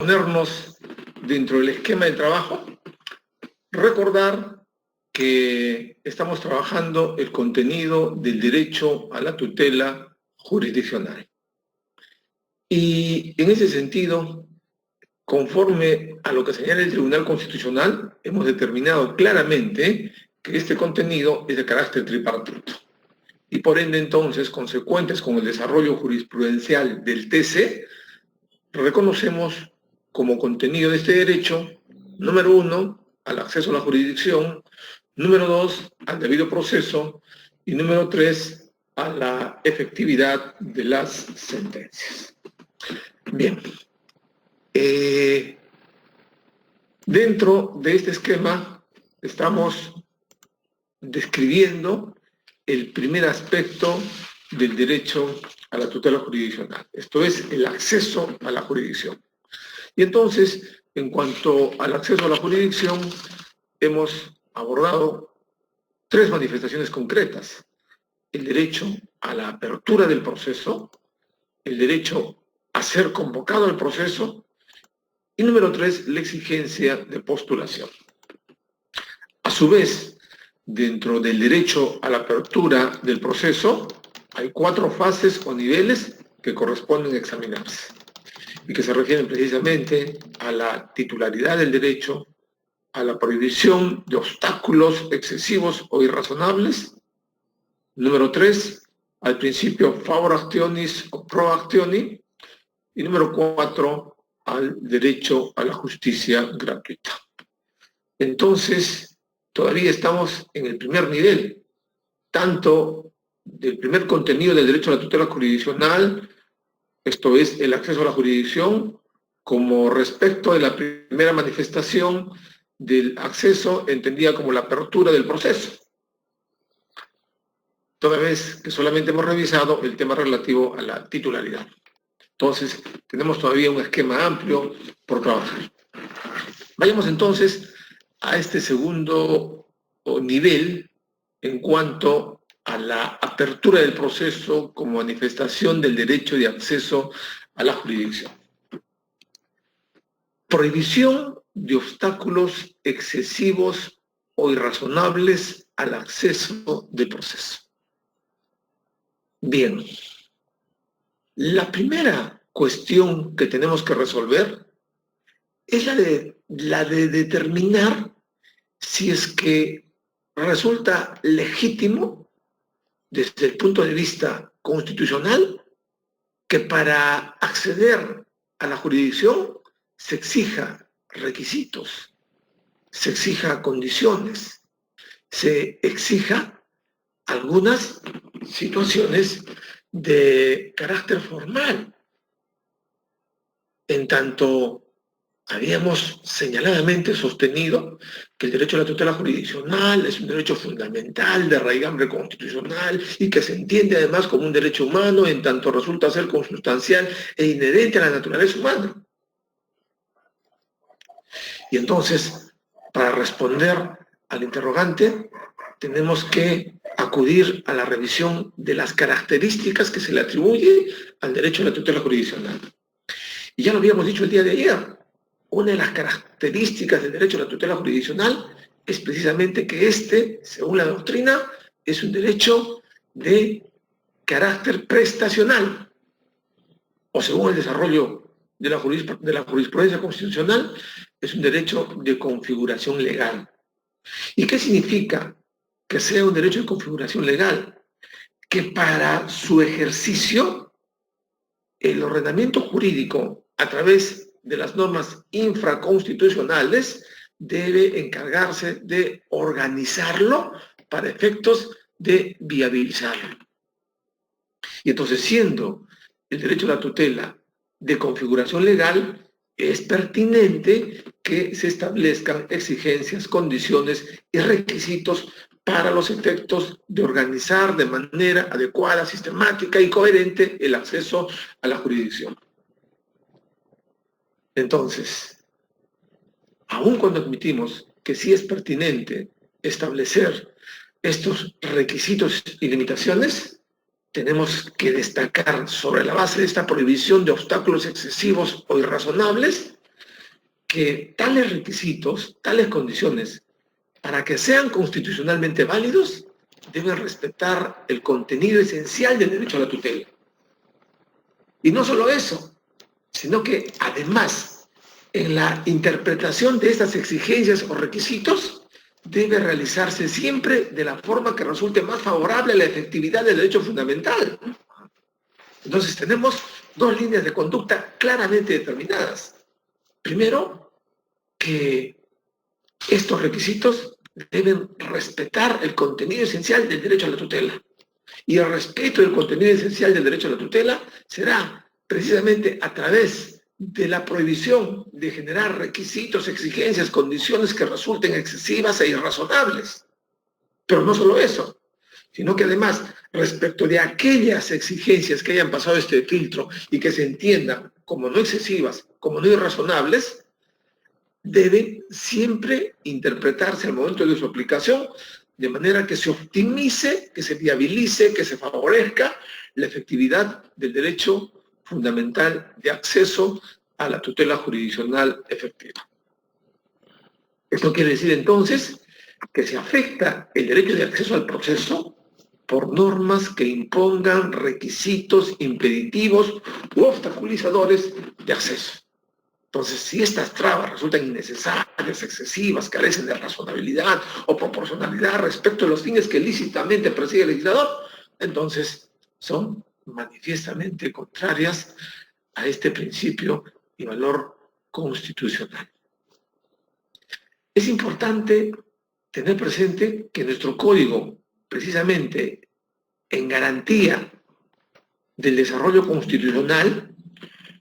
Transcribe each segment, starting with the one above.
ponernos dentro del esquema de trabajo, recordar que estamos trabajando el contenido del derecho a la tutela jurisdiccional. Y en ese sentido, conforme a lo que señala el Tribunal Constitucional, hemos determinado claramente que este contenido es de carácter tripartito. Y por ende, entonces, consecuentes con el desarrollo jurisprudencial del TC, reconocemos como contenido de este derecho, número 1, al acceso a la jurisdicción, número 2, al debido proceso, y número 3, a la efectividad de las sentencias. Bien. Dentro de este esquema estamos describiendo el primer aspecto del derecho a la tutela jurisdiccional. Esto es el acceso a la jurisdicción. Y entonces, en cuanto al acceso a la jurisdicción, hemos abordado 3 manifestaciones concretas. El derecho a la apertura del proceso, el derecho a ser convocado al proceso, y número 3, la exigencia de postulación. A su vez, dentro del derecho a la apertura del proceso, hay 4 fases o niveles que corresponden examinarse y que se refieren precisamente a la titularidad del derecho, a la prohibición de obstáculos excesivos o irrazonables. Número 3, al principio favor actionis o pro actioni. Y número 4, al derecho a la justicia gratuita. Entonces, todavía estamos en el primer nivel, tanto del primer contenido del derecho a la tutela jurisdiccional, esto es el acceso a la jurisdicción, como respecto de la primera manifestación del acceso entendida como la apertura del proceso, toda vez que solamente hemos revisado el tema relativo a la titularidad. Entonces, tenemos todavía un esquema amplio por trabajar. Vayamos entonces a este segundo nivel en cuanto a la apertura del proceso como manifestación del derecho de acceso a la jurisdicción. Prohibición de obstáculos excesivos o irrazonables al acceso del proceso. Bien. La primera cuestión que tenemos que resolver es la de determinar si es que resulta legítimo desde el punto de vista constitucional que para acceder a la jurisdicción se exija requisitos, se exija condiciones, se exija algunas situaciones de carácter formal. En tanto habíamos señaladamente sostenido que el derecho a la tutela jurisdiccional es un derecho fundamental de raigambre constitucional y que se entiende además como un derecho humano en tanto resulta ser consustancial e inherente a la naturaleza humana. Y entonces, para responder al interrogante, tenemos que acudir a la revisión de las características que se le atribuye al derecho a la tutela jurisdiccional. Y ya lo habíamos dicho el día de ayer, una de las características del derecho a la tutela jurisdiccional es precisamente que según la doctrina, es un derecho de carácter prestacional, o según el desarrollo de la jurisprudencia constitucional, es un derecho de configuración legal. ¿Y qué significa que sea un derecho de configuración legal? Que para su ejercicio, el ordenamiento jurídico, a través de las normas infraconstitucionales, debe encargarse de organizarlo para efectos de viabilizarlo. Y entonces, siendo el derecho a la tutela de configuración legal, es pertinente que se establezcan exigencias, condiciones y requisitos para los efectos de organizar de manera adecuada, sistemática y coherente el acceso a la jurisdicción. Entonces, aun cuando admitimos que sí es pertinente establecer estos requisitos y limitaciones, tenemos que destacar sobre la base de esta prohibición de obstáculos excesivos o irrazonables que tales requisitos, tales condiciones, para que sean constitucionalmente válidos, deben respetar el contenido esencial del derecho a la tutela. Y no solo eso, sino que además, en la interpretación de estas exigencias o requisitos, debe realizarse siempre de la forma que resulte más favorable a la efectividad del derecho fundamental. Entonces tenemos dos líneas de conducta claramente determinadas. Primero, que estos requisitos deben respetar el contenido esencial del derecho a la tutela. Y el respeto del contenido esencial del derecho a la tutela será precisamente a través de la prohibición de generar requisitos, exigencias, condiciones que resulten excesivas e irrazonables. Pero no solo eso, sino que además, respecto de aquellas exigencias que hayan pasado este filtro y que se entiendan como no excesivas, como no irrazonables, deben siempre interpretarse al momento de su aplicación de manera que se optimice, que se viabilice, que se favorezca la efectividad del derecho fundamental de acceso a la tutela jurisdiccional efectiva. Esto quiere decir entonces que se afecta el derecho de acceso al proceso por normas que impongan requisitos impeditivos u obstaculizadores de acceso. Entonces, si estas trabas resultan innecesarias, excesivas, carecen de razonabilidad o proporcionalidad respecto a los fines que lícitamente persigue el legislador, entonces son manifiestamente contrarias a este principio y valor constitucional. Es importante tener presente que nuestro código, precisamente en garantía del desarrollo constitucional,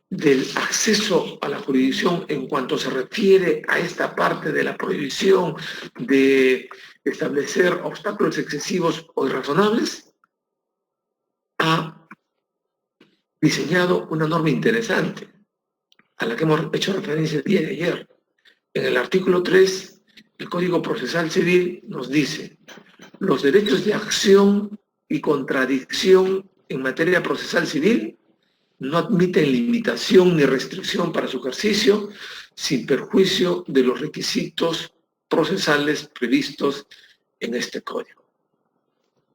del acceso a la jurisdicción en cuanto se refiere a esta parte de la prohibición de establecer obstáculos excesivos o irrazonables, ha diseñado una norma interesante a la que hemos hecho referencia el día de ayer. En el artículo 3, el Código Procesal Civil nos dice: los derechos de acción y contradicción en materia procesal civil no admiten limitación ni restricción para su ejercicio sin perjuicio de los requisitos procesales previstos en este código.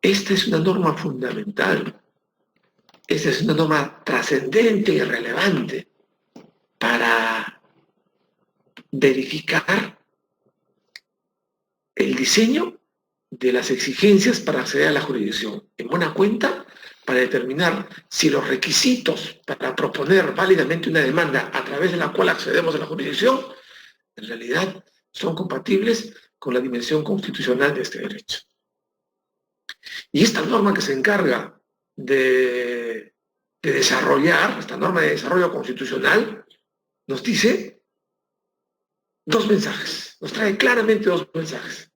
Esta es una norma fundamental, esta es una norma trascendente y relevante para verificar el diseño de las exigencias para acceder a la jurisdicción. En buena cuenta, para determinar si los requisitos para proponer válidamente una demanda a través de la cual accedemos a la jurisdicción, en realidad son compatibles con la dimensión constitucional de este derecho. Y esta norma que se encarga de desarrollar, esta norma de desarrollo constitucional, nos dice dos mensajes, nos trae claramente dos mensajes.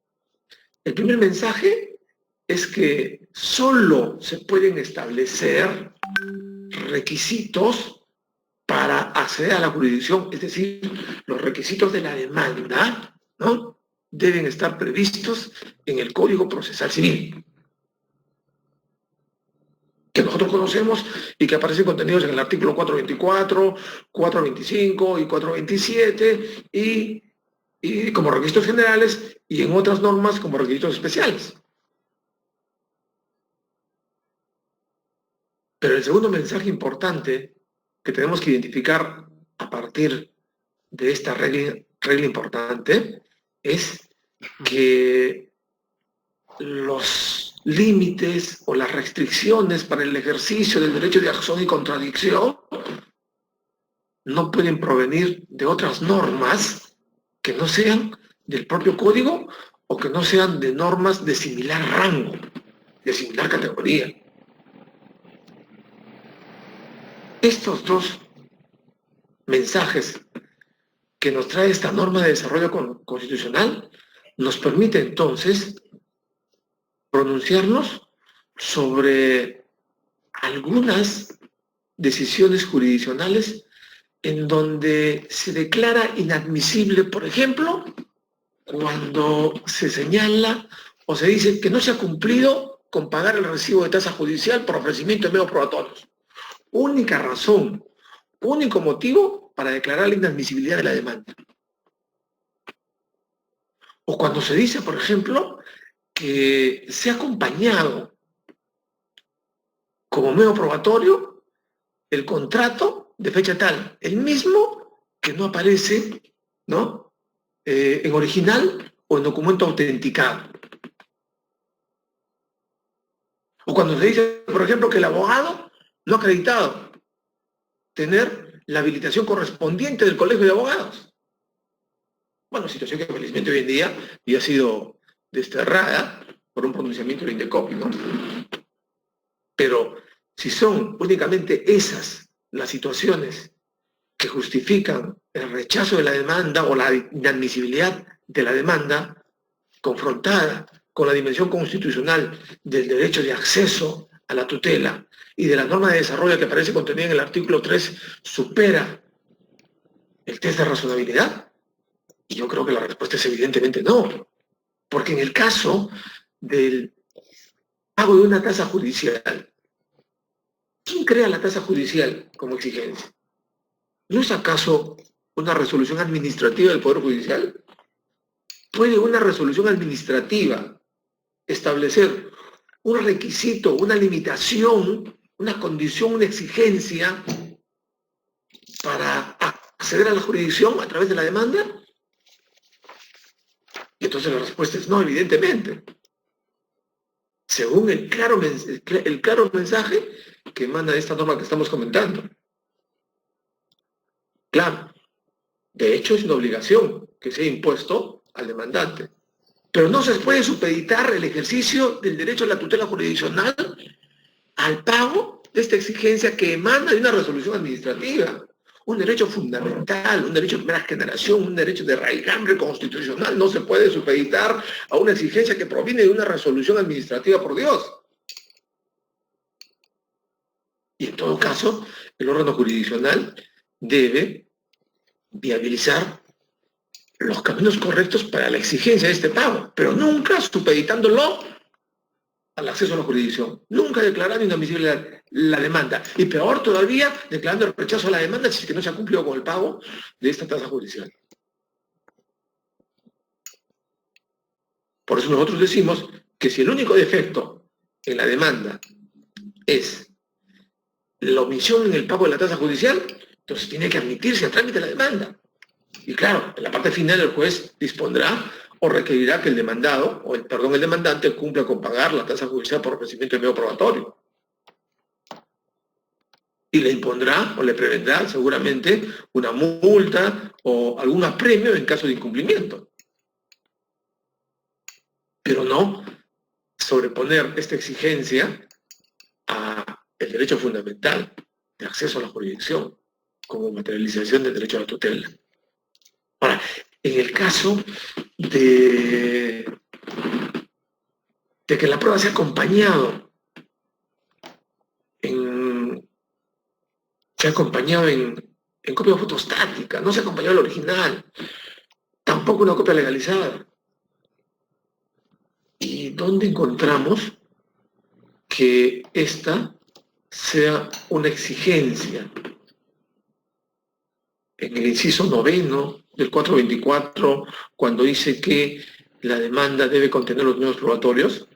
El primer mensaje es que solo se pueden establecer requisitos para acceder a la jurisdicción, es decir, los requisitos de la demanda, ¿no?, deben estar previstos en el Código Procesal Civil, que nosotros conocemos y que aparecen contenidos en el artículo 424, 425 y 427 y como requisitos generales y en otras normas como requisitos especiales. Pero el segundo mensaje importante que tenemos que identificar a partir de esta regla importante es que los límites o las restricciones para el ejercicio del derecho de acción y contradicción no pueden provenir de otras normas que no sean del propio código o que no sean de normas de similar rango, de similar categoría. Estos dos mensajes que nos trae esta norma de desarrollo constitucional nos permite entonces pronunciarnos sobre algunas decisiones jurisdiccionales en donde se declara inadmisible, por ejemplo, cuando se señala o se dice que no se ha cumplido con pagar el recibo de tasa judicial por ofrecimiento de medios probatorios. Única razón, único motivo para declarar la inadmisibilidad de la demanda. O cuando se dice, por ejemplo, que se ha acompañado como medio probatorio el contrato de fecha tal, el mismo que no aparece, ¿no? En original o en documento autenticado. O cuando se dice, por ejemplo, que el abogado no ha acreditado tener la habilitación correspondiente del Colegio de Abogados. Bueno, situación que felizmente hoy en día ya ha sido desterrada por un pronunciamiento de INDECOP, ¿no? Pero si son únicamente esas las situaciones que justifican el rechazo de la demanda o la inadmisibilidad de la demanda confrontada con la dimensión constitucional del derecho de acceso a la tutela y de la norma de desarrollo que aparece contenida en el artículo 3, supera el test de razonabilidad? Y yo creo que la respuesta es evidentemente no. Porque en el caso del pago de una tasa judicial, ¿quién crea la tasa judicial como exigencia? ¿No es acaso una resolución administrativa del Poder Judicial? ¿Puede una resolución administrativa establecer un requisito, una limitación, una condición, una exigencia para acceder a la jurisdicción a través de la demanda? Y entonces la respuesta es no, evidentemente. Según el claro mensaje que emana esta norma que estamos comentando. Claro, de hecho es una obligación que sea impuesto al demandante. Pero no se puede supeditar el ejercicio del derecho a la tutela jurisdiccional al pago de esta exigencia que emana de una resolución administrativa. Un derecho fundamental, un derecho de primera generación, un derecho de raigambre constitucional no se puede supeditar a una exigencia que proviene de una resolución administrativa, por Dios. Y en todo caso, el órgano jurisdiccional debe viabilizar los caminos correctos para la exigencia de este pago, pero nunca supeditándolo al acceso a la jurisdicción, nunca declarando inadmisible la demanda, y peor todavía, declarando el rechazo a la demanda si es que no se ha cumplido con el pago de esta tasa judicial. Por eso nosotros decimos que si el único defecto en la demanda es la omisión en el pago de la tasa judicial, entonces tiene que admitirse a trámite la demanda. Y claro, en la parte final el juez dispondrá o requerirá que el demandado, o el demandante cumpla con pagar la tasa judicial por ofrecimiento de medio probatorio. Y le impondrá o le prevendrá seguramente una multa o algún apremio en caso de incumplimiento. Pero no sobreponer esta exigencia al derecho fundamental de acceso a la jurisdicción como materialización del derecho a la tutela. Ahora, en el caso de que la prueba sea acompañado en copia fotostática, no se ha acompañado el original, tampoco una copia legalizada. ¿Y dónde encontramos que esta sea una exigencia? En el inciso 9 del 424, cuando dice que la demanda debe contener los medios probatorios,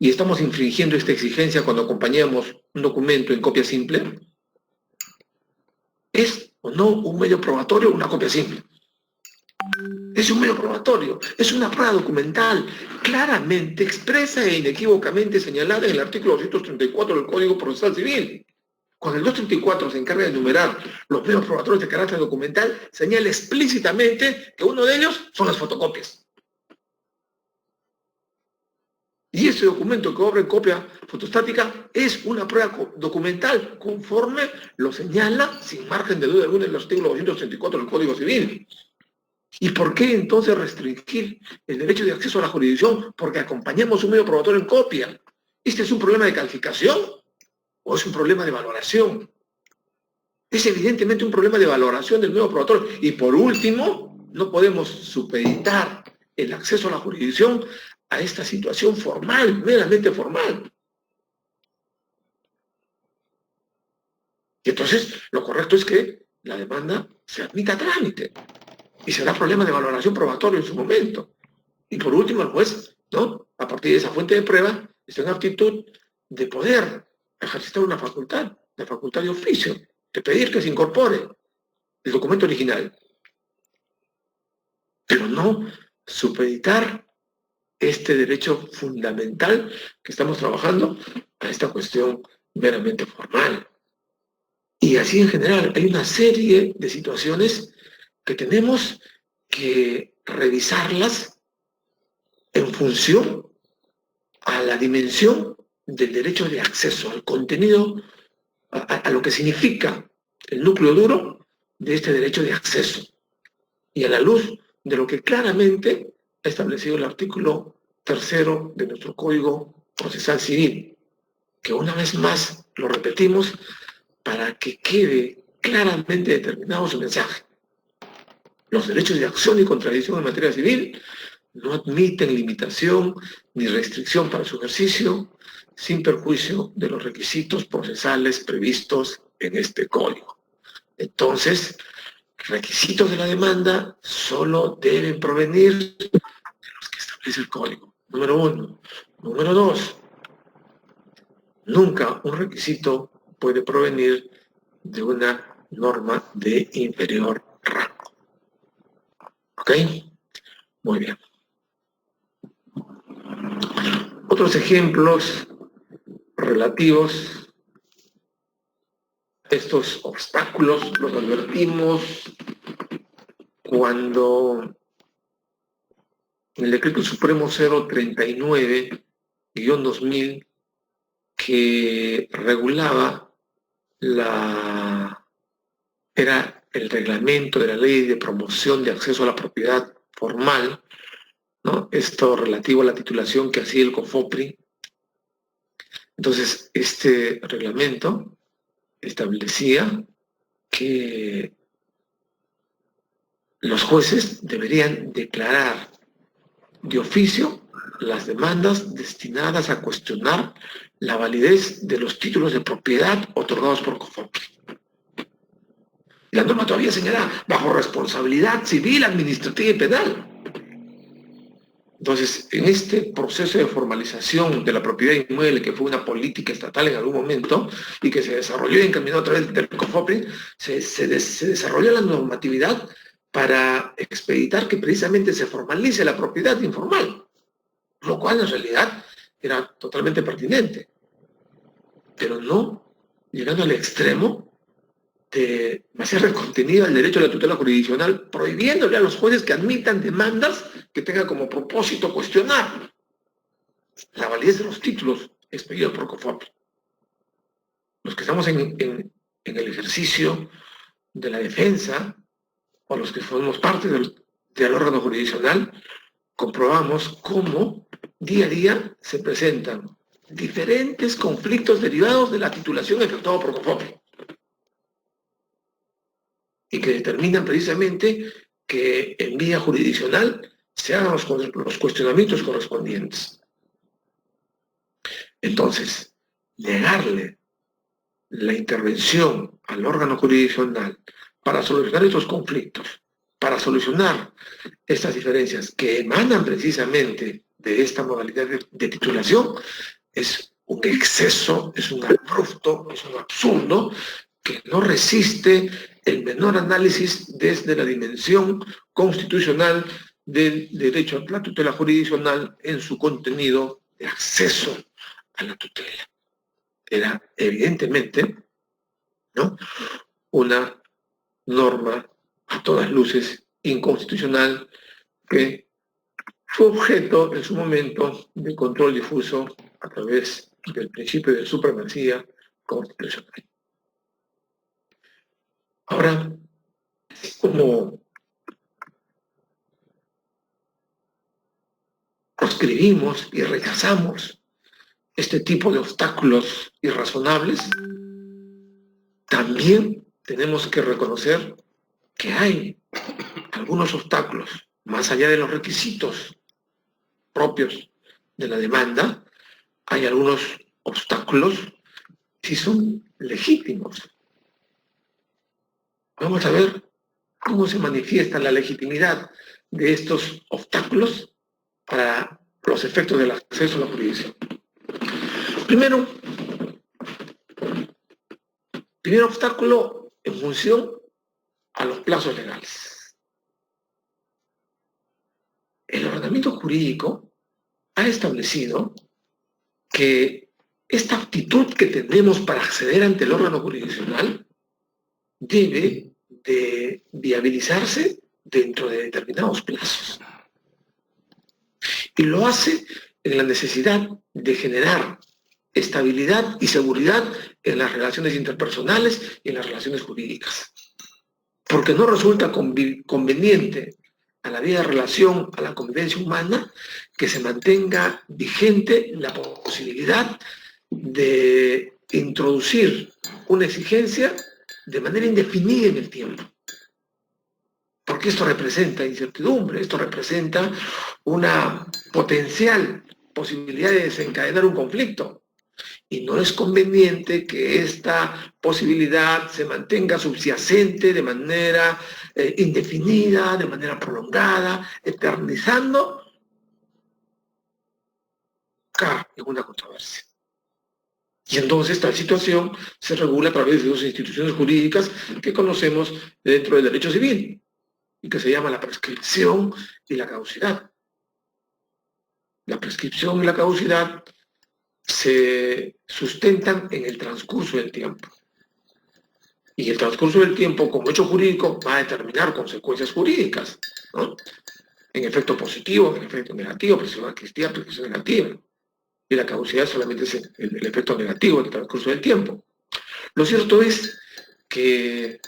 y estamos infringiendo esta exigencia cuando acompañamos un documento en copia simple, ¿es o no un medio probatorio o una copia simple? Es un medio probatorio, es una prueba documental claramente expresa e inequívocamente señalada en el artículo 234 del Código Procesal Civil. Cuando el 234 se encarga de enumerar los medios probatorios de carácter documental, señala explícitamente que uno de ellos son las fotocopias. Y ese documento que obra en copia fotostática es una prueba documental, conforme lo señala, sin margen de duda alguna, en el artículo 234 del Código Civil. ¿Y por qué entonces restringir el derecho de acceso a la jurisdicción? Porque acompañamos un medio probatorio en copia. ¿Este es un problema de calificación o es un problema de valoración? Es evidentemente un problema de valoración del medio probatorio. Y por último, no podemos supeditar el acceso a la jurisdicción a esta situación formal, meramente formal. Y entonces lo correcto es que la demanda se admita a trámite. y será problema de valoración probatoria en su momento. Y por último, el juez, ¿no?, a partir de esa fuente de prueba, está en aptitud de poder ejercitar una facultad, la facultad de oficio, de pedir que se incorpore el documento original, pero no supeditar este derecho fundamental que estamos trabajando a esta cuestión meramente formal. Y así en general hay una serie de situaciones que tenemos que revisarlas en función a la dimensión del derecho de acceso, al contenido, a lo que significa el núcleo duro de este derecho de acceso, y a la luz de lo que claramente ha establecido el artículo 3 de nuestro Código Procesal Civil, que una vez más lo repetimos para que quede claramente determinado su mensaje. Los derechos de acción y contradicción en materia civil no admiten limitación ni restricción para su ejercicio, sin perjuicio de los requisitos procesales previstos en este código. Entonces, requisitos de la demanda solo deben provenir de los que establece el código. Número 1. Número 2. Nunca un requisito puede provenir de una norma de inferior rango. ¿Ok? Muy bien. Otros ejemplos relativos a estos obstáculos los advertimos cuando el Decreto Supremo 039-2000, que regulaba era el reglamento de la Ley de Promoción de Acceso a la Propiedad Formal, ¿no?, esto relativo a la titulación que hacía el COFOPRI. Entonces, este reglamento establecía que los jueces deberían declarar de oficio las demandas destinadas a cuestionar la validez de los títulos de propiedad otorgados por COFOPRI. La norma todavía señala bajo responsabilidad civil, administrativa y penal. Entonces, en este proceso de formalización de la propiedad inmueble, que fue una política estatal en algún momento y que se desarrolló y encaminó a través del COFOPRI, se desarrolló la normatividad para expeditar que precisamente se formalice la propiedad informal, lo cual en realidad era totalmente pertinente, pero no llegando al extremo de hacer contenido al derecho a la tutela jurisdiccional, prohibiéndole a los jueces que admitan demandas que tengan como propósito cuestionar la validez de los títulos expedidos por COFOPRI. Los que estamos en el ejercicio de la defensa, o los que formamos parte del órgano jurisdiccional, comprobamos cómo día a día se presentan diferentes conflictos derivados de la titulación efectuada por COFOPRI, y que determinan precisamente que en vía jurisdiccional se hagan los cuestionamientos correspondientes. Entonces, negarle la intervención al órgano jurisdiccional para solucionar estos conflictos, para solucionar estas diferencias que emanan precisamente de esta modalidad de titulación, es un exceso, es un abrupto, es un absurdo que no resiste el menor análisis desde la dimensión constitucional del derecho a la tutela jurisdiccional en su contenido de acceso a la tutela. Era evidentemente, ¿no?, una norma a todas luces inconstitucional que fue objeto en su momento de control difuso a través del principio de supremacía constitucional. Ahora, como proscribimos y rechazamos este tipo de obstáculos irrazonables, también tenemos que reconocer que hay algunos obstáculos, más allá de los requisitos propios de la demanda, hay algunos obstáculos que sí son legítimos. Vamos a ver ¿Cómo se manifiesta la legitimidad de estos obstáculos para los efectos del acceso a la jurisdicción? Primero, primer obstáculo en función a los plazos legales. El ordenamiento jurídico ha establecido que esta aptitud que tenemos para acceder ante el órgano jurisdiccional debe de viabilizarse dentro de determinados plazos. Y lo hace en la necesidad de generar estabilidad y seguridad en las relaciones interpersonales y en las relaciones jurídicas. Porque no resulta conveniente a la vida de relación, a la convivencia humana, que se mantenga vigente la posibilidad de introducir una exigencia de manera indefinida en el tiempo. Porque esto representa incertidumbre, esto representa una potencial posibilidad de desencadenar un conflicto. Y no es conveniente que esta posibilidad se mantenga subyacente de manera indefinida, de manera prolongada, eternizando en una controversia. Y entonces esta situación se regula a través de dos instituciones jurídicas que conocemos dentro del derecho civil y que se llama la prescripción y la caducidad. La prescripción y la caducidad se sustentan en el transcurso del tiempo. Y el transcurso del tiempo, como hecho jurídico, va a determinar consecuencias jurídicas, ¿no? En efecto positivo, en efecto negativo, prescripción adquisitiva, prescripción negativa. Y la caducidad solamente es el efecto negativo del transcurso del tiempo. Lo cierto es que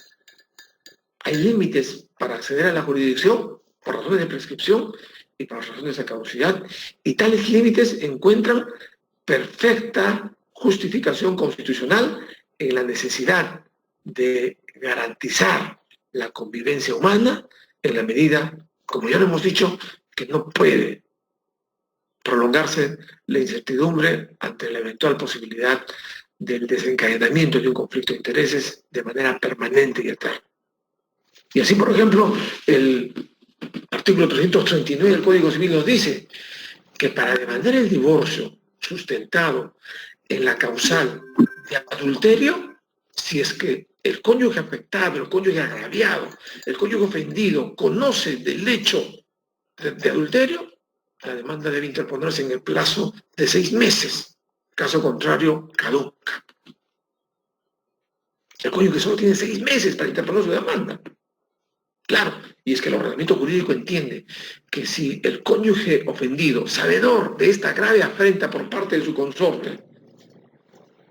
hay límites para acceder a la jurisdicción por razones de prescripción y por razones de caducidad, y tales límites encuentran perfecta justificación constitucional en la necesidad de garantizar la convivencia humana en la medida, como ya lo hemos dicho, que no puede prolongarse la incertidumbre ante la eventual posibilidad del desencadenamiento de un conflicto de intereses de manera permanente y eterna. Y así, por ejemplo, el artículo 339 del Código Civil nos dice que para demandar el divorcio sustentado en la causal de adulterio, si es que el cónyuge afectado, el cónyuge agraviado, el cónyuge ofendido conoce del hecho de adulterio, la demanda debe interponerse en el plazo de 6 meses. Caso contrario, caduca. El cónyuge solo tiene 6 meses para interponer su demanda. Claro, y es que el ordenamiento jurídico entiende que si el cónyuge ofendido, sabedor de esta grave afrenta por parte de su consorte,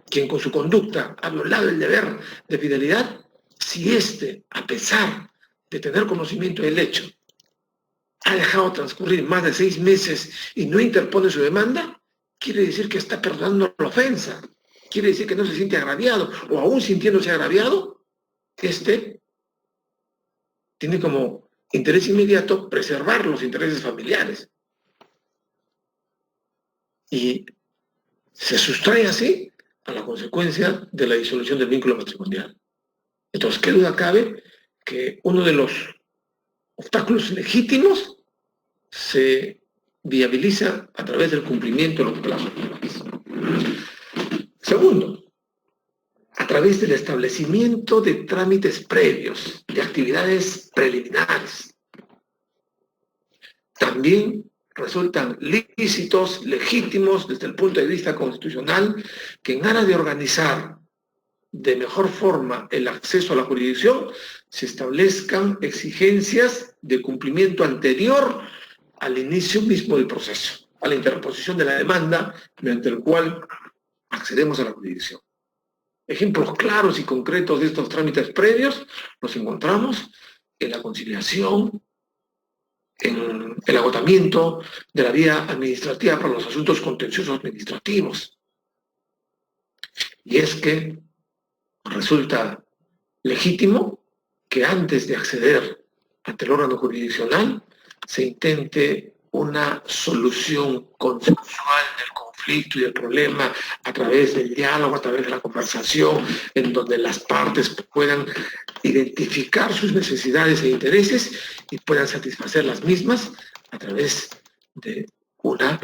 quien con su conducta ha violado el deber de fidelidad, si éste, a pesar de tener conocimiento del hecho, ha dejado transcurrir más de 6 meses y no interpone su demanda, quiere decir que está perdonando la ofensa, quiere decir que no se siente agraviado, o aún sintiéndose agraviado, tiene como interés inmediato preservar los intereses familiares. Y se sustrae así a la consecuencia de la disolución del vínculo matrimonial. Entonces, ¿qué duda cabe que uno de los obstáculos legítimos se viabiliza a través del cumplimiento de los plazos legales? Segundo, a través del establecimiento de trámites previos, de actividades preliminares. También resultan lícitos, legítimos desde el punto de vista constitucional, que en aras de organizar de mejor forma el acceso a la jurisdicción, se establezcan exigencias de cumplimiento anterior al inicio mismo del proceso, a la interposición de la demanda mediante el cual accedemos a la jurisdicción. Ejemplos claros y concretos de estos trámites previos los encontramos en la conciliación, en el agotamiento de la vía administrativa para los asuntos contenciosos administrativos. Y es que resulta legítimo que antes de acceder ante el órgano jurisdiccional se intente una solución consensual del conflicto conflicto y del problema a través del diálogo, a través de la conversación, en donde las partes puedan identificar sus necesidades e intereses y puedan satisfacer las mismas a través de una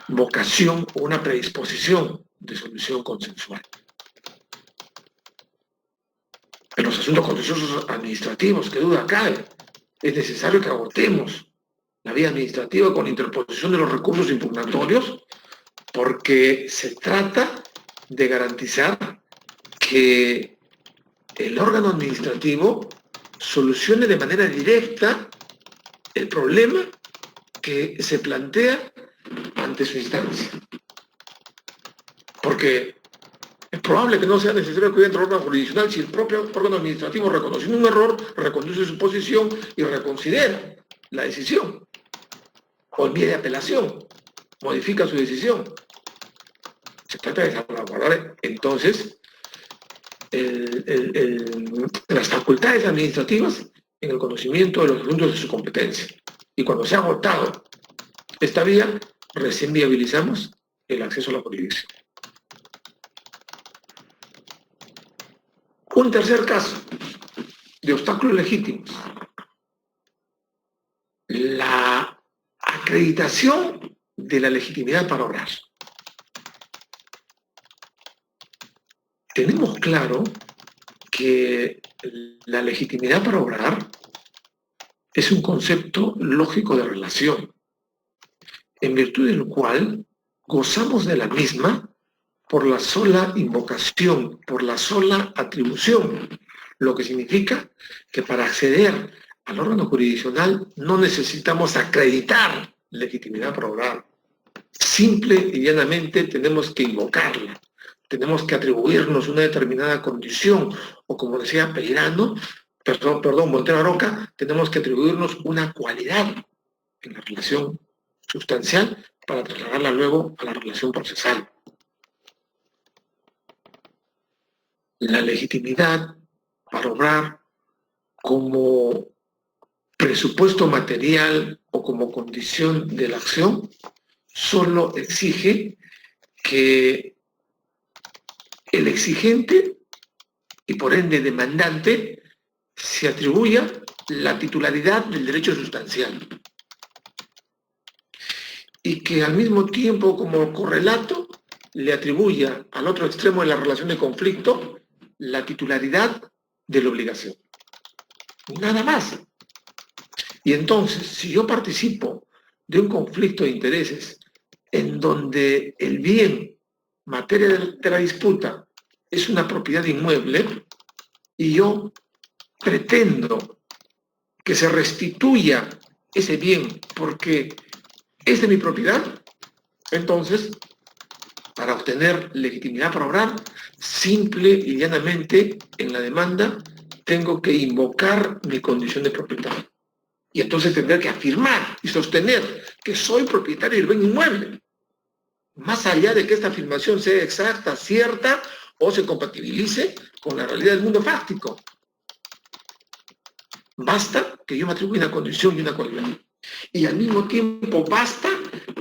vocación o una predisposición de solución consensual. En los asuntos contenciosos administrativos, que duda cabe, es necesario que agotemos la vía administrativa con interposición de los recursos impugnatorios, porque se trata de garantizar que el órgano administrativo solucione de manera directa el problema que se plantea ante su instancia. Porque es probable que no sea necesario que entre el órgano jurisdiccional si el propio órgano administrativo, reconociendo un error, reconduce su posición y reconsidera la decisión, o en vía de apelación, modifica su decisión. Se trata de salvaguardar entonces las facultades administrativas en el conocimiento de los asuntos de su competencia. Y cuando se ha agotado esta vía, recién viabilizamos el acceso a la jurisdicción. Un tercer caso de obstáculos legítimos: la acreditación de la legitimidad para obrar. Tenemos claro que la legitimidad para obrar es un concepto lógico de relación, en virtud del cual gozamos de la misma por la sola invocación, por la sola atribución, lo que significa que para acceder al órgano jurisdiccional no necesitamos acreditar legitimidad para obrar. Simple y llanamente tenemos que invocarla, tenemos que atribuirnos una determinada condición, o como decía Montero Aroca, tenemos que atribuirnos una cualidad en la relación sustancial para trasladarla luego a la relación procesal. La legitimidad para obrar como presupuesto material o como condición de la acción solo exige que el exigente y por ende demandante se atribuya la titularidad del derecho sustancial y que al mismo tiempo como correlato le atribuya al otro extremo de la relación de conflicto la titularidad de la obligación. Nada más. Y entonces, si yo participo de un conflicto de intereses en donde el bien, materia de la disputa, es una propiedad inmueble y yo pretendo que se restituya ese bien porque es de mi propiedad, entonces, para obtener legitimidad para obrar, simple y llanamente en la demanda tengo que invocar mi condición de propietario. Y entonces tendré que afirmar y sostener que soy propietario del bien inmueble, más allá de que esta afirmación sea exacta, cierta o se compatibilice con la realidad del mundo fáctico. Basta que yo me atribuya una condición y una cualidad. Y al mismo tiempo basta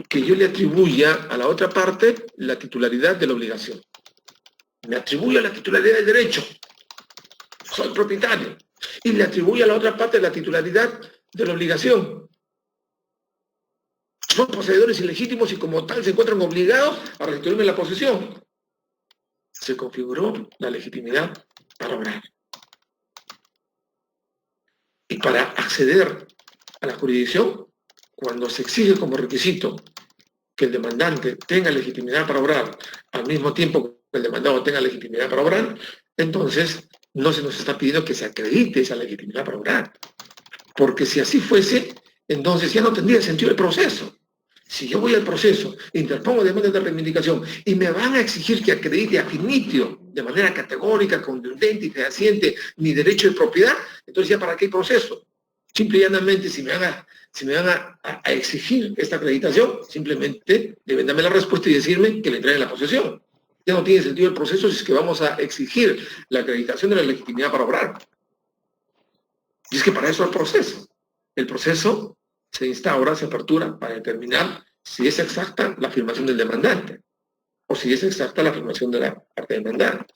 que yo le atribuya a la otra parte la titularidad de la obligación. Me atribuyo la titularidad del derecho, soy propietario, y le atribuyo a la otra parte la titularidad de la obligación. Son poseedores ilegítimos y como tal se encuentran obligados a restituirme la posesión. Se configuró la legitimidad para obrar. Y para acceder a la jurisdicción, cuando se exige como requisito que el demandante tenga legitimidad para obrar, al mismo tiempo que el demandado tenga legitimidad para obrar, entonces no se nos está pidiendo que se acredite esa legitimidad para obrar. Porque si así fuese, entonces ya no tendría sentido el proceso. Si yo voy al proceso, interpongo demandas de reivindicación y me van a exigir que acredite a finitio, de manera categórica, contundente y fehaciente, mi derecho de propiedad, entonces ya para qué hay proceso. Simple y llanamente, si me van a exigir esta acreditación, simplemente deben darme la respuesta y decirme que le entreguen la posesión. Ya no tiene sentido el proceso si es que vamos a exigir la acreditación de la legitimidad para obrar. Y es que para eso el proceso. El proceso se instaura, se apertura para determinar si es exacta la afirmación del demandante. o si es exacta la afirmación de la parte demandada,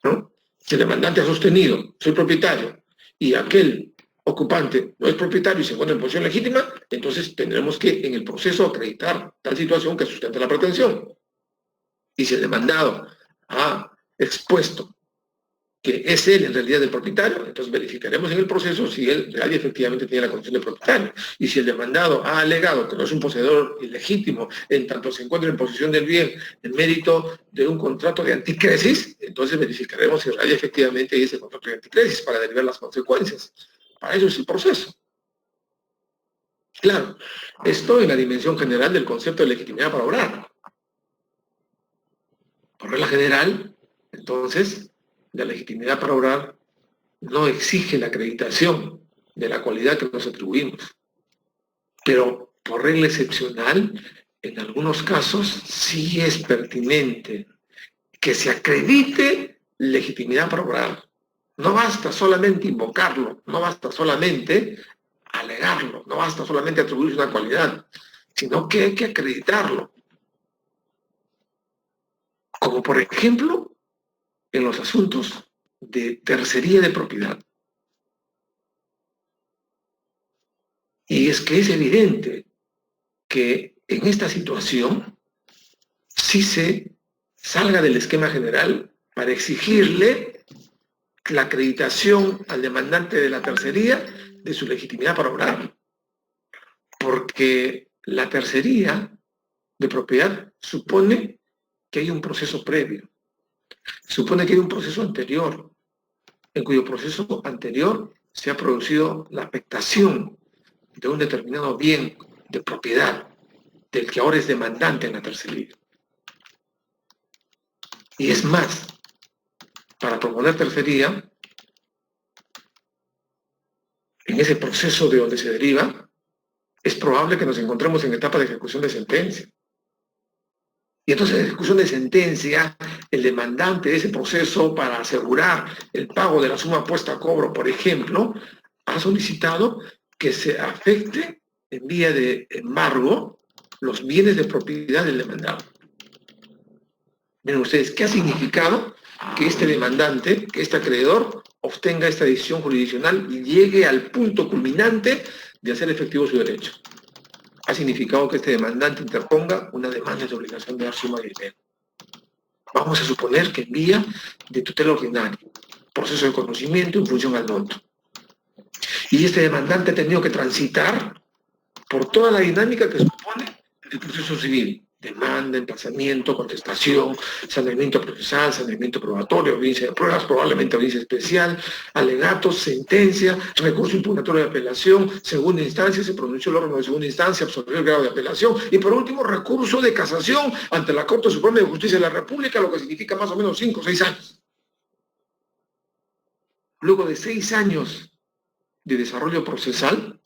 ¿no? Si el demandante ha sostenido, soy propietario, y aquel ocupante no es propietario y se encuentra en posición legítima, entonces tendremos que en el proceso acreditar tal situación que sustenta la pretensión. Y si el demandado ha expuesto que es él en realidad el propietario, entonces verificaremos en el proceso si él real y efectivamente tiene la condición de propietario. Y si el demandado ha alegado que no es un poseedor ilegítimo en tanto se encuentra en posesión del bien en mérito de un contrato de anticresis, entonces verificaremos si real y efectivamente es el contrato de anticresis para derivar las consecuencias. Para eso es el proceso. Claro, esto en la dimensión general del concepto de legitimidad para obrar. Por regla general, entonces, la legitimidad para obrar no exige la acreditación de la cualidad que nos atribuimos. Pero por regla excepcional, en algunos casos sí es pertinente que se acredite legitimidad para obrar. No basta solamente invocarlo, no basta solamente alegarlo, no basta solamente atribuir una cualidad, sino que hay que acreditarlo. Como por ejemplo, en los asuntos de tercería de propiedad. Y es que es evidente que en esta situación sí se salga del esquema general para exigirle la acreditación al demandante de la tercería de su legitimidad para obrar. Porque la tercería de propiedad supone que hay un proceso previo, supone que hay un proceso anterior, en cuyo proceso anterior se ha producido la afectación de un determinado bien de propiedad del que ahora es demandante en la tercería. Y es más, para proponer tercería, en ese proceso de donde se deriva, es probable que nos encontremos en etapa de ejecución de sentencia. Y entonces en ejecución de sentencia, el demandante de ese proceso para asegurar el pago de la suma puesta a cobro, por ejemplo, ha solicitado que se afecte en vía de embargo los bienes de propiedad del demandado. Miren ustedes, ¿qué ha significado que este demandante, que este acreedor, obtenga esta decisión jurisdiccional y llegue al punto culminante de hacer efectivo su derecho? Ha significado que este demandante interponga una demanda de obligación de dar suma de dinero. Vamos a suponer que en vía de tutela ordinaria, proceso de conocimiento en función al monto. Y este demandante ha tenido que transitar por toda la dinámica que supone el proceso civil. Demanda, emplazamiento, contestación, saneamiento procesal, saneamiento probatorio, audiencia de pruebas, probablemente audiencia especial, alegatos, sentencia, recurso impugnatorio de apelación, segunda instancia, se pronunció el órgano de segunda instancia, absolvió el grado de apelación, y por último, recurso de casación ante la Corte Suprema de Justicia de la República, lo que significa más o menos 5 o 6 años. Luego de 6 años de desarrollo procesal,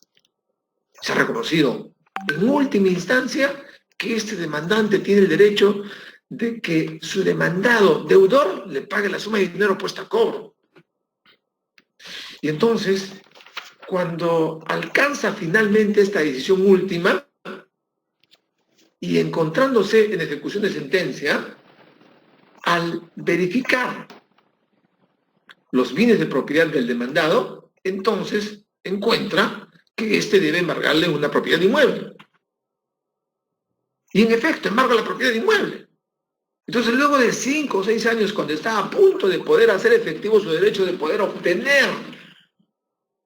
se ha reconocido en última instancia que este demandante tiene el derecho de que su demandado deudor le pague la suma de dinero puesta a cobro. Y entonces, cuando alcanza finalmente esta decisión última y encontrándose en ejecución de sentencia, al verificar los bienes de propiedad del demandado, entonces encuentra que éste debe embargarle una propiedad inmueble. Y en efecto, embarga la propiedad inmueble. Entonces, luego de 5 o 6 años, cuando está a punto de poder hacer efectivo su derecho de poder obtener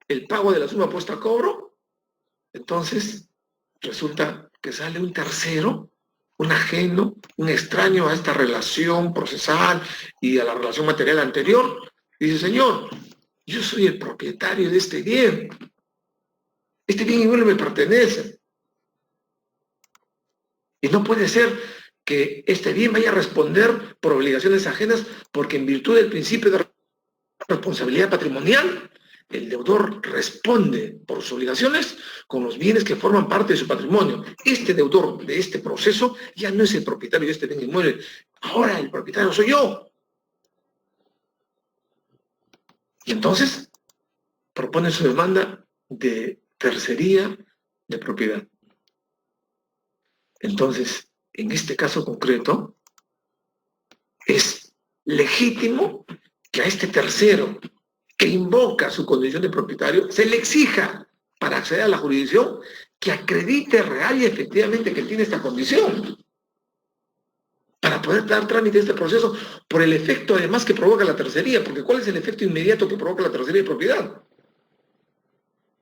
el pago de la suma puesta a cobro, entonces resulta que sale un tercero, un ajeno, un extraño a esta relación procesal y a la relación material anterior. Y dice, señor, yo soy el propietario de este bien. Este bien inmueble me pertenece. Y no puede ser que este bien vaya a responder por obligaciones ajenas, porque en virtud del principio de responsabilidad patrimonial, el deudor responde por sus obligaciones con los bienes que forman parte de su patrimonio. Este deudor de este proceso ya no es el propietario de este bien inmueble. Ahora el propietario soy yo. Y entonces propone su demanda de tercería de propiedad. Entonces, en este caso concreto, es legítimo que a este tercero que invoca su condición de propietario se le exija para acceder a la jurisdicción que acredite real y efectivamente que tiene esta condición para poder dar trámite a este proceso por el efecto además que provoca la tercería, porque ¿cuál es el efecto inmediato que provoca la tercería de propiedad?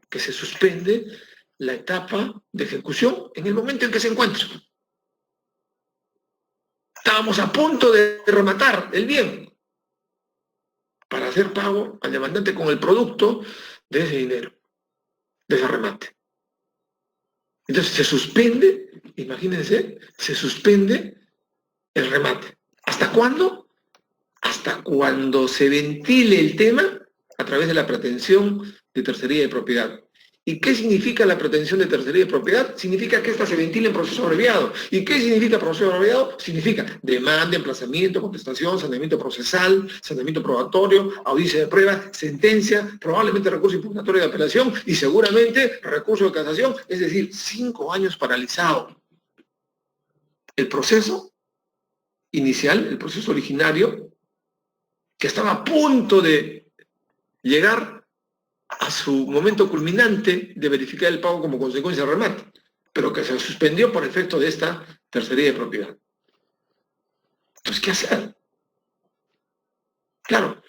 Que se suspende la etapa de ejecución en el momento en que se encuentra. Estábamos a punto de rematar el bien para hacer pago al demandante con el producto de ese dinero, de ese remate. Entonces se suspende, imagínense, se suspende el remate. ¿Hasta cuándo? Hasta cuando se ventile el tema a través de la pretensión de tercería de propiedad. ¿Y qué significa la pretensión de tercería de propiedad? Significa que ésta se ventile en proceso abreviado. ¿Y qué significa proceso abreviado? Significa demanda, emplazamiento, contestación, saneamiento procesal, saneamiento probatorio, audiencia de prueba, sentencia, probablemente recurso impugnatorio de apelación y seguramente recurso de casación, es decir, 5 años paralizado. El proceso inicial, el proceso originario, que estaba a punto de llegar a su momento culminante de verificar el pago como consecuencia del remate, pero que se suspendió por efecto de esta tercería de propiedad. Entonces, ¿qué hacer? Claro,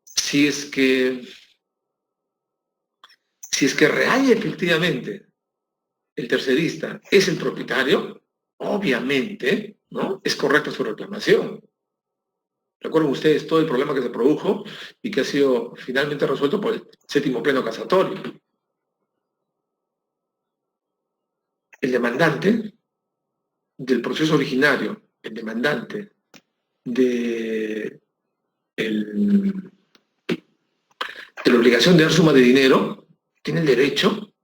si es que real y efectivamente el tercerista es el propietario, obviamente, ¿no?, es correcta su reclamación. Recuerden ustedes todo el problema que se produjo y que ha sido finalmente resuelto por el séptimo pleno casatorio. El demandante del proceso originario, el demandante de la obligación de dar suma de dinero, tiene el derecho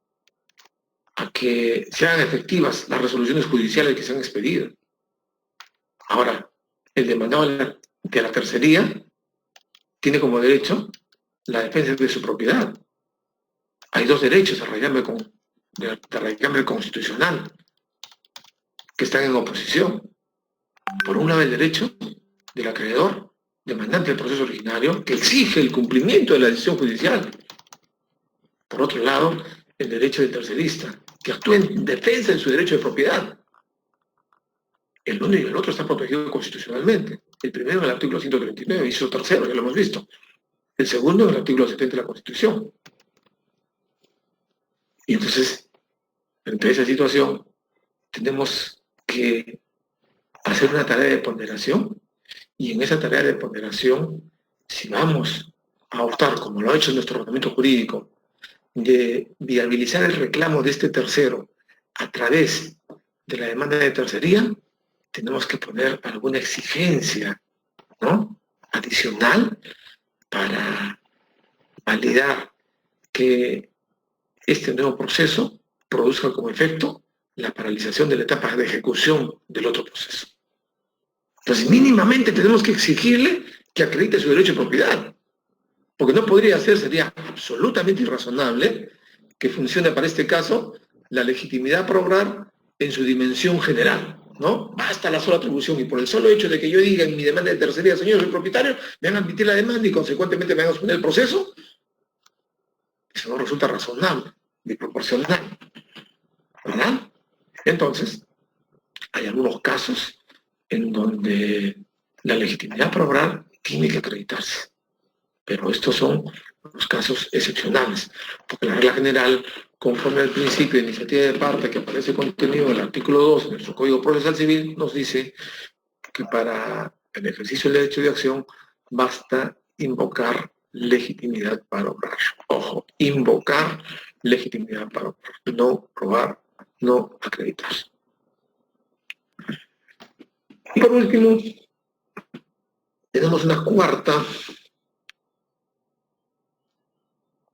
a que se hagan efectivas las resoluciones judiciales que se han expedido. Ahora, el demandado de la tercería tiene como derecho la defensa de su propiedad. Hay dos derechos de raigambre constitucional que están en oposición. Por un lado, el derecho del acreedor, demandante del proceso originario, que exige el cumplimiento de la decisión judicial. Por otro lado, el derecho del tercerista, que actúa en defensa de su derecho de propiedad. El uno y el otro están protegidos constitucionalmente. El primero en el artículo 139, y su tercero, ya lo hemos visto. El segundo en el artículo 70 de la Constitución. Y entonces, ante esa situación, tenemos que hacer una tarea de ponderación, y en esa tarea de ponderación, si vamos a optar, como lo ha hecho nuestro ordenamiento jurídico, de viabilizar el reclamo de este tercero a través de la demanda de tercería, tenemos que poner alguna exigencia, ¿no?, adicional para validar que este nuevo proceso produzca como efecto la paralización de la etapa de ejecución del otro proceso. Entonces, mínimamente tenemos que exigirle que acredite su derecho de propiedad, porque no podría ser, sería absolutamente irrazonable que funcione para este caso la legitimidad para obrar en su dimensión general, ¿no? Basta la sola atribución y por el solo hecho de que yo diga en mi demanda de tercería, señor, soy propietario, me van a admitir la demanda y consecuentemente me van a suspender el proceso. Eso no resulta razonable ni proporcional, ¿verdad? Entonces, hay algunos casos en donde la legitimidad para obrar tiene que acreditarse, pero estos son los casos excepcionales, porque la regla general, conforme al principio de iniciativa de parte que aparece contenido en el artículo 2 de nuestro Código Procesal Civil, nos dice que para el ejercicio del derecho de acción basta invocar legitimidad para obrar. Ojo, invocar legitimidad para obrar, no probar, no acreditar. Y por último, tenemos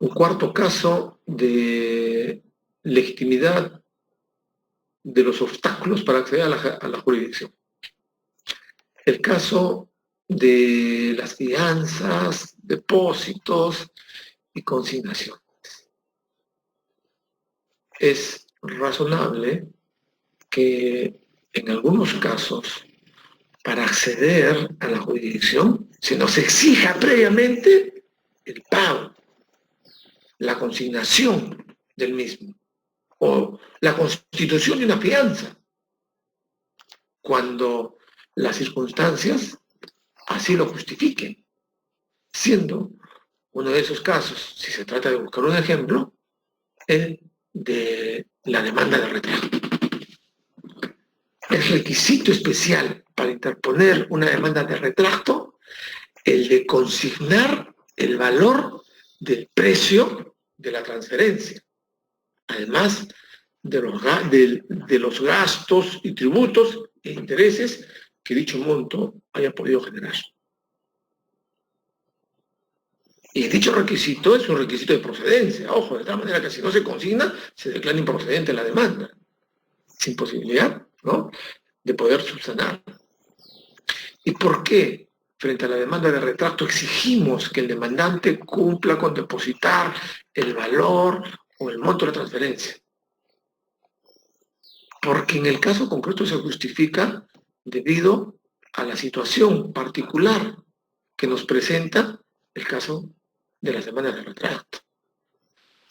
un cuarto caso de legitimidad de los obstáculos para acceder a la jurisdicción. El caso de las fianzas, depósitos y consignaciones. Es razonable que en algunos casos para acceder a la jurisdicción se nos exija previamente el pago, la consignación del mismo o la constitución de una fianza, cuando las circunstancias así lo justifiquen, siendo uno de esos casos, si se trata de buscar un ejemplo, el de la demanda de retrato. Es requisito especial para interponer una demanda de retracto el de consignar el valor del precio de la transferencia, además de los gastos y tributos e intereses que dicho monto haya podido generar. Y dicho requisito es un requisito de procedencia. Ojo, de tal manera que si no se consigna, se declara improcedente la demanda, sin posibilidad, ¿no?, de poder subsanar. ¿Y por qué frente a la demanda de retracto exigimos que el demandante cumpla con depositar el valor o el monto de la transferencia? Porque en el caso concreto se justifica debido a la situación particular que nos presenta el caso de las demandas de retracto.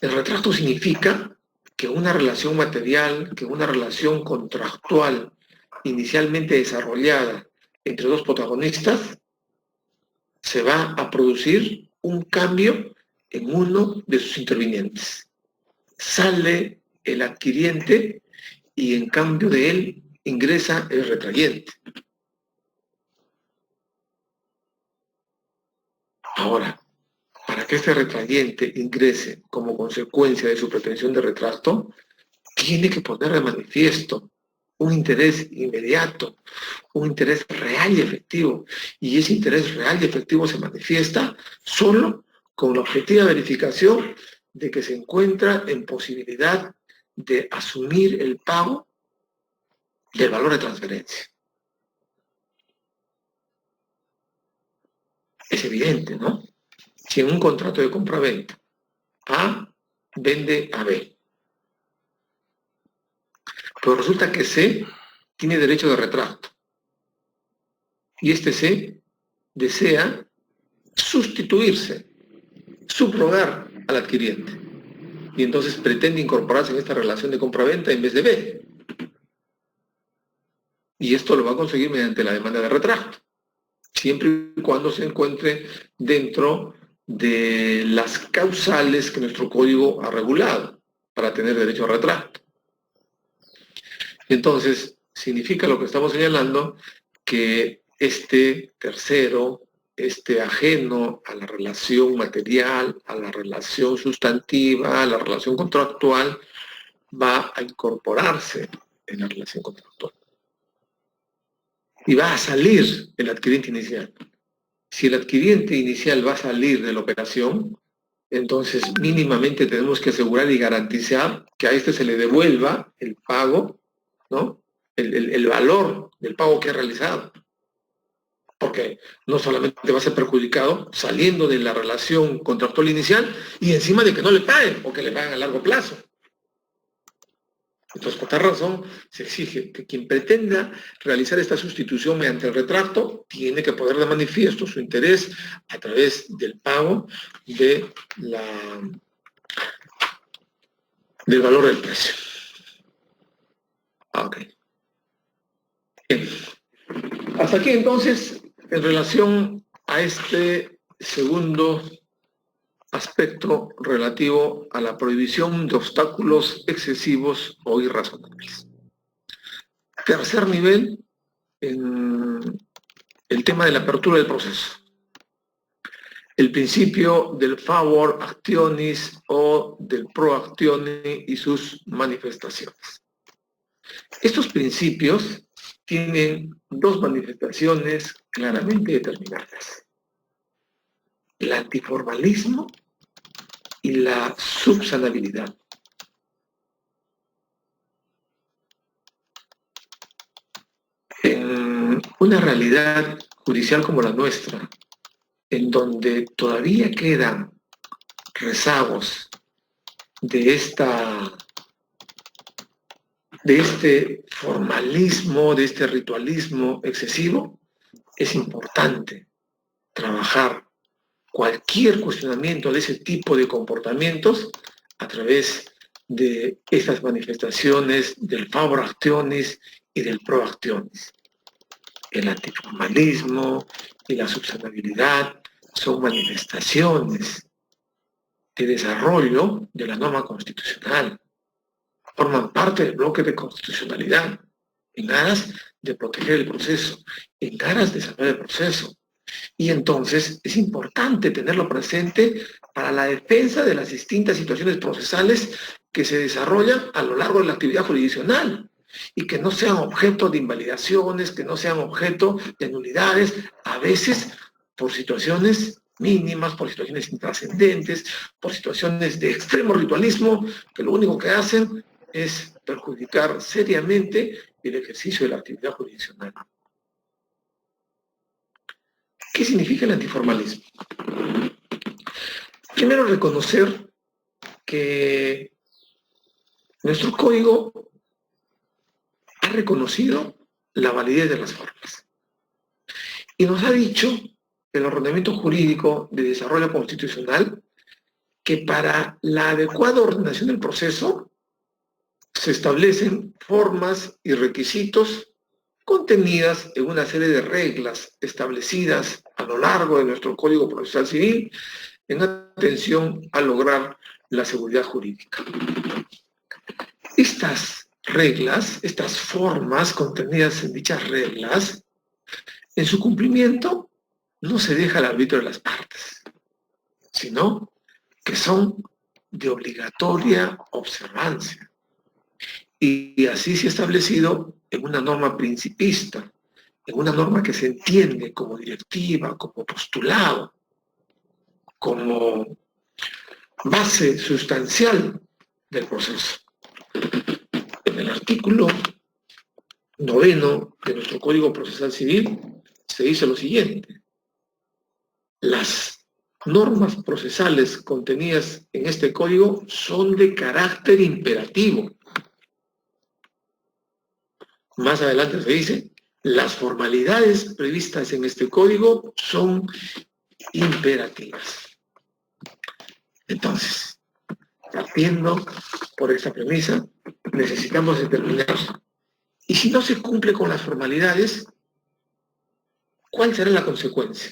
El retracto significa que una relación material, que una relación contractual inicialmente desarrollada entre dos protagonistas, se va a producir un cambio en uno de sus intervinientes. Sale el adquiriente y en cambio de él ingresa el retrayente. Ahora, para que este retrayente ingrese como consecuencia de su pretensión de retracto, tiene que poner de manifiesto un interés inmediato, un interés real y efectivo. Y ese interés real y efectivo se manifiesta solo con la objetiva verificación de que se encuentra en posibilidad de asumir el pago del valor de transferencia. Es evidente, ¿no? Si en un contrato de compra-venta A vende a B, pero resulta que C tiene derecho de retracto y este C desea sustituirse, subrogar al adquiriente y entonces pretende incorporarse en esta relación de compra-venta en vez de B. Y esto lo va a conseguir mediante la demanda de retracto, siempre y cuando se encuentre dentro de las causales que nuestro código ha regulado para tener derecho a retracto. Entonces, significa lo que estamos señalando que este tercero, este ajeno a la relación material, a la relación sustantiva, a la relación contractual, va a incorporarse en la relación contractual. Y va a salir el adquiriente inicial. Si el adquiriente inicial va a salir de la operación, entonces mínimamente tenemos que asegurar y garantizar que a este se le devuelva el pago, ¿no?, el valor del pago que ha realizado. Porque no solamente va a ser perjudicado saliendo de la relación contractual inicial y encima de que no le paguen o que le paguen a largo plazo. Entonces, por tal razón, se exige que quien pretenda realizar esta sustitución mediante el retracto tiene que poner de manifiesto su interés a través del pago del valor del precio. Ok. Bien. Hasta aquí, entonces, en relación a este segundo aspecto relativo a la prohibición de obstáculos excesivos o irrazonables. Tercer nivel, en el tema de la apertura del proceso. El principio del favor actionis o del pro actione y sus manifestaciones. Estos principios tienen dos manifestaciones claramente determinadas: el antiformalismo y la subsanabilidad. En una realidad judicial como la nuestra, en donde todavía quedan rezagos de este formalismo, de este ritualismo excesivo, Es importante trabajar cualquier cuestionamiento de ese tipo de comportamientos a través de estas manifestaciones del favor actionis y del pro actionis. El antiformalismo y la subsanabilidad son manifestaciones de desarrollo de la norma constitucional. Forman parte del bloque de constitucionalidad en aras de proteger el proceso, en aras de salvar el proceso. Y entonces es importante tenerlo presente para la defensa de las distintas situaciones procesales que se desarrollan a lo largo de la actividad jurisdiccional y que no sean objeto de invalidaciones, que no sean objeto de nulidades, a veces por situaciones mínimas, por situaciones intrascendentes, por situaciones de extremo ritualismo, que lo único que hacen es perjudicar seriamente el ejercicio de la actividad jurisdiccional. ¿Qué significa el antiformalismo? Primero, reconocer que nuestro código ha reconocido la validez de las formas y nos ha dicho el ordenamiento jurídico de desarrollo constitucional que para la adecuada ordenación del proceso se establecen formas y requisitos contenidas en una serie de reglas establecidas a lo largo de nuestro Código Procesal Civil en atención a lograr la seguridad jurídica. Estas reglas, estas formas contenidas en dichas reglas, en su cumplimiento no se deja al arbitrio de las partes, sino que son de obligatoria observancia. Y así se ha establecido en una norma principista, en una norma que se entiende como directiva, como postulado, como base sustancial del proceso. En el artículo 9 de nuestro Código Procesal Civil se dice lo siguiente: las normas procesales contenidas en este código son de carácter imperativo. Más adelante se dice, las formalidades previstas en este código son imperativas. Entonces, partiendo por esta premisa, necesitamos determinar, y si no se cumple con las formalidades, ¿cuál será la consecuencia?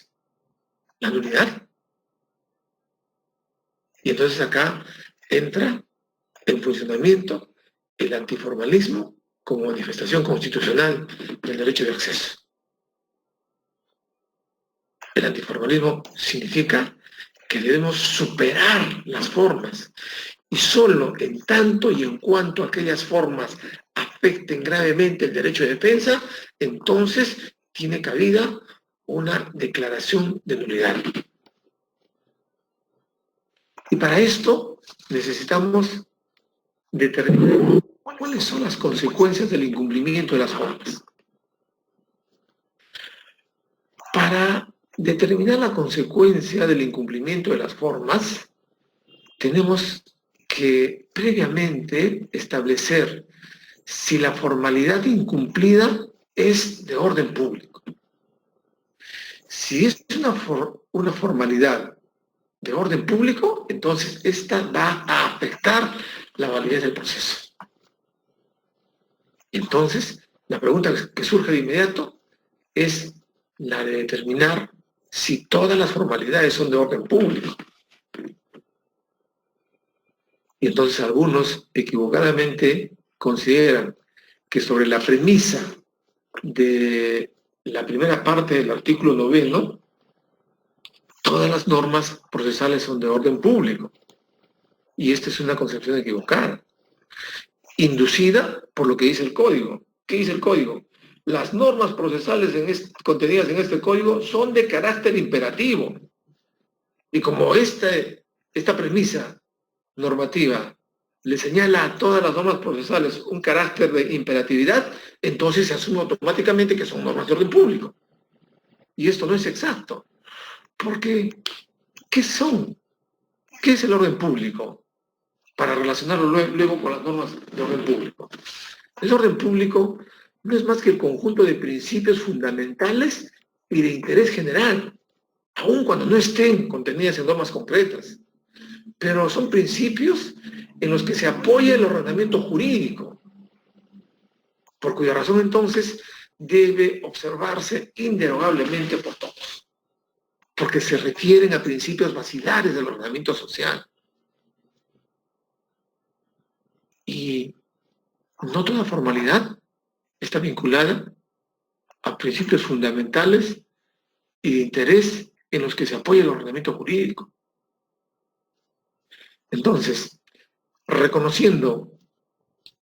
La nulidad. Y entonces acá entra en funcionamiento el antiformalismo como manifestación constitucional del derecho de acceso. El antiformalismo significa que debemos superar las formas y solo en tanto y en cuanto aquellas formas afecten gravemente el derecho de defensa, entonces tiene cabida una declaración de nulidad. Y para esto necesitamos determinar cuáles son las consecuencias del incumplimiento de las formas. Para determinar la consecuencia del incumplimiento de las formas, tenemos que previamente establecer si la formalidad incumplida es de orden público. Si es una formalidad de orden público, entonces esta va a afectar la validez del proceso. Entonces, la pregunta que surge de inmediato es la de determinar si todas las formalidades son de orden público. Y entonces algunos equivocadamente consideran que sobre la premisa de la primera parte del artículo 9, todas las normas procesales son de orden público. Y esta es una concepción equivocada, inducida por lo que dice el código. ¿Qué dice el código? Las normas procesales contenidas en este código son de carácter imperativo. Y como esta premisa normativa le señala a todas las normas procesales un carácter de imperatividad, entonces se asume automáticamente que son normas de orden público. Y esto no es exacto. Porque, ¿qué son? ¿Qué es el orden público? Para relacionarlo luego con las normas de orden público. El orden público no es más que el conjunto de principios fundamentales y de interés general, aun cuando no estén contenidas en normas concretas. Pero son principios en los que se apoya el ordenamiento jurídico, por cuya razón entonces debe observarse inderogablemente por todos, porque se refieren a principios basilares del ordenamiento social. Y no toda formalidad está vinculada a principios fundamentales y de interés en los que se apoya el ordenamiento jurídico. Entonces, reconociendo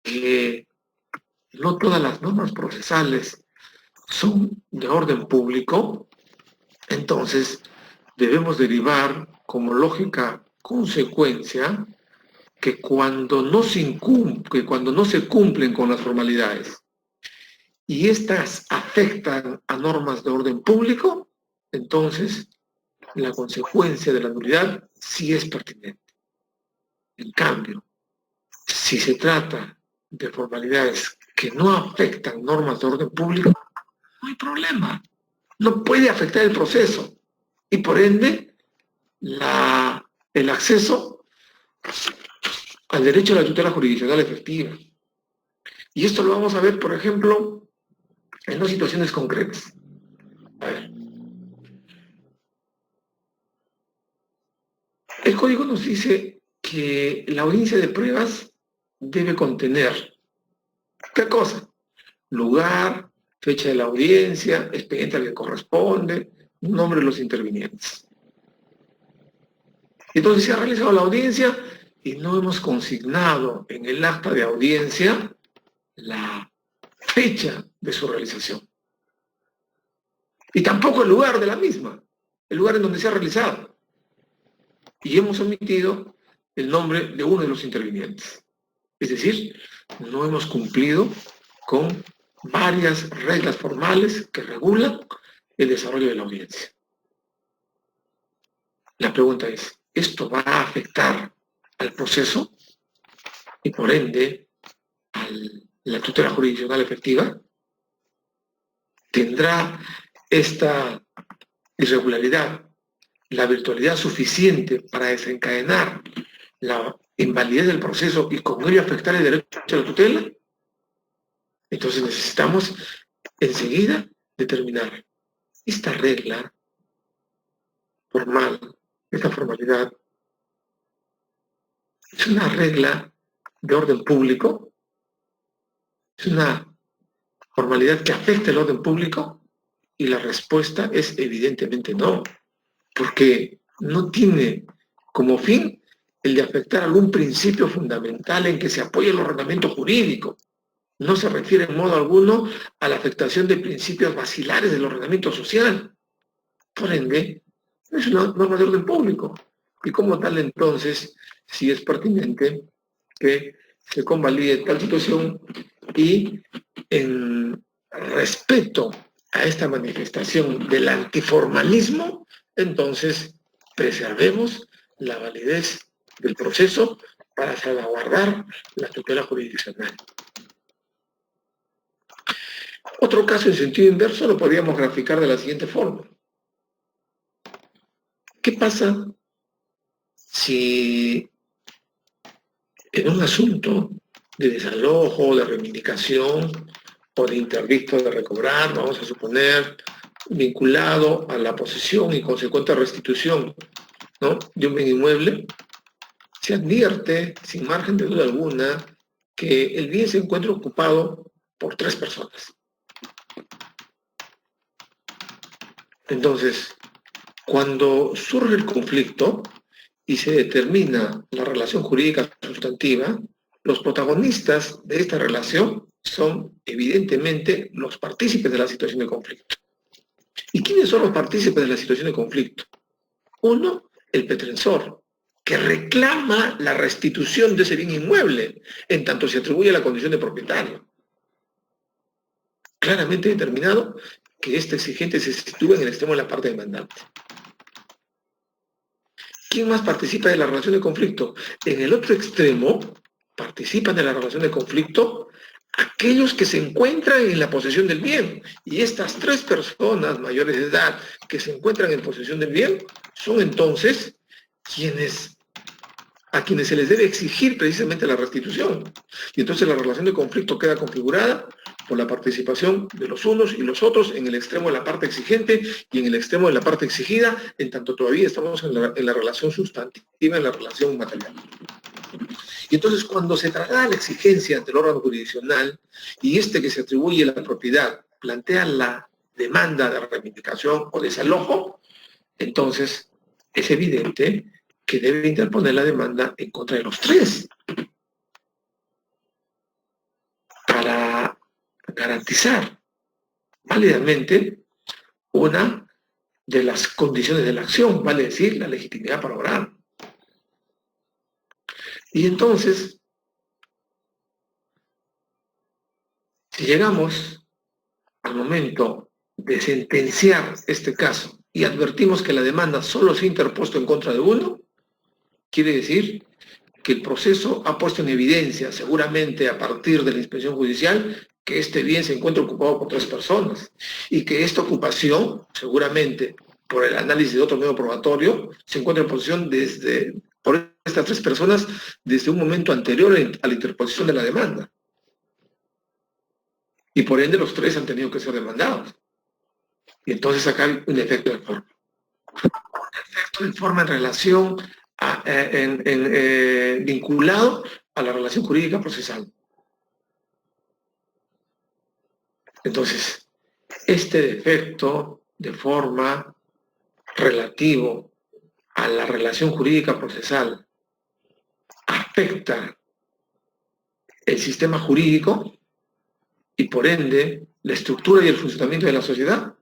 que no todas las normas procesales son de orden público, entonces debemos derivar como lógica consecuencia que cuando no se cumplen con las formalidades y estas afectan a normas de orden público, entonces la consecuencia de la nulidad sí es pertinente. En cambio, si se trata de formalidades que no afectan normas de orden público, no hay problema. No puede afectar el proceso y por ende el acceso al derecho a la tutela jurisdiccional efectiva. Y esto lo vamos a ver, por ejemplo, en dos situaciones concretas. A ver. El código nos dice que la audiencia de pruebas debe contener, ¿qué cosa? Lugar, fecha de la audiencia, expediente al que corresponde, nombre de los intervinientes. Entonces se ha realizado la audiencia y no hemos consignado en el acta de audiencia la fecha de su realización. Y tampoco el lugar de la misma, el lugar en donde se ha realizado. Y hemos omitido el nombre de uno de los intervinientes. Es decir, no hemos cumplido con varias reglas formales que regulan el desarrollo de la audiencia. La pregunta es, ¿esto va a afectar al proceso y por ende a la tutela jurisdiccional efectiva? ¿Tendrá esta irregularidad la virtualidad suficiente para desencadenar la invalidez del proceso y con ello afectar el derecho a la tutela? Entonces necesitamos enseguida determinar esta regla formal, esta formalidad, es una regla de orden público, es una formalidad que afecta el orden público, y la respuesta es evidentemente no, porque no tiene como fin el de afectar algún principio fundamental en que se apoya el ordenamiento jurídico. No se refiere en modo alguno a la afectación de principios basilares del ordenamiento social. Por ende, es una norma de orden público. Y como tal, entonces, sí es pertinente que se convalide tal situación y en respeto a esta manifestación del antiformalismo, entonces preservemos la validez del proceso para salvaguardar la tutela jurisdiccional. Otro caso en sentido inverso lo podríamos graficar de la siguiente forma. ¿Qué pasa si en un asunto de desalojo, de reivindicación o de interdicto de recobrar, vamos a suponer, vinculado a la posesión y consecuente restitución, ¿no?, de un bien inmueble, se advierte, sin margen de duda alguna, que el bien se encuentra ocupado por 3 personas? Entonces, cuando surge el conflicto y se determina la relación jurídica sustantiva, los protagonistas de esta relación son evidentemente los partícipes de la situación de conflicto. ¿Y quiénes son los partícipes de la situación de conflicto? Uno, el petensor, que reclama la restitución de ese bien inmueble, en tanto se atribuye la condición de propietario. Claramente determinado que este exigente se sitúa en el extremo de la parte demandante. ¿Quién más participa de la relación de conflicto? En el otro extremo participan de la relación de conflicto aquellos que se encuentran en la posesión del bien. Y estas 3 personas mayores de edad que se encuentran en posesión del bien son entonces a quienes se les debe exigir precisamente la restitución. Y entonces la relación de conflicto queda configurada por la participación de los unos y los otros en el extremo de la parte exigente y en el extremo de la parte exigida, en tanto todavía estamos en la relación sustantiva, en la relación material. Y entonces cuando se traslada la exigencia ante el órgano jurisdiccional y este que se atribuye la propiedad plantea la demanda de reivindicación o desalojo, entonces es evidente que debe interponer la demanda en contra de los 3 para garantizar válidamente una de las condiciones de la acción, vale decir, la legitimidad para obrar. Y entonces, si llegamos al momento de sentenciar este caso y advertimos que la demanda solo se ha interpuesto en contra de uno, quiere decir que el proceso ha puesto en evidencia, seguramente a partir de la inspección judicial, que este bien se encuentra ocupado por 3 personas y que esta ocupación, seguramente por el análisis de otro medio probatorio, se encuentra en posesión por estas 3 personas desde un momento anterior a la interposición de la demanda. Y por ende los 3 han tenido que ser demandados. Y entonces acá hay un efecto de forma. Un efecto de forma en relación vinculado a la relación jurídica procesal. Entonces, este defecto de forma relativo a la relación jurídica procesal afecta el sistema jurídico y por ende la estructura y el funcionamiento de la sociedad.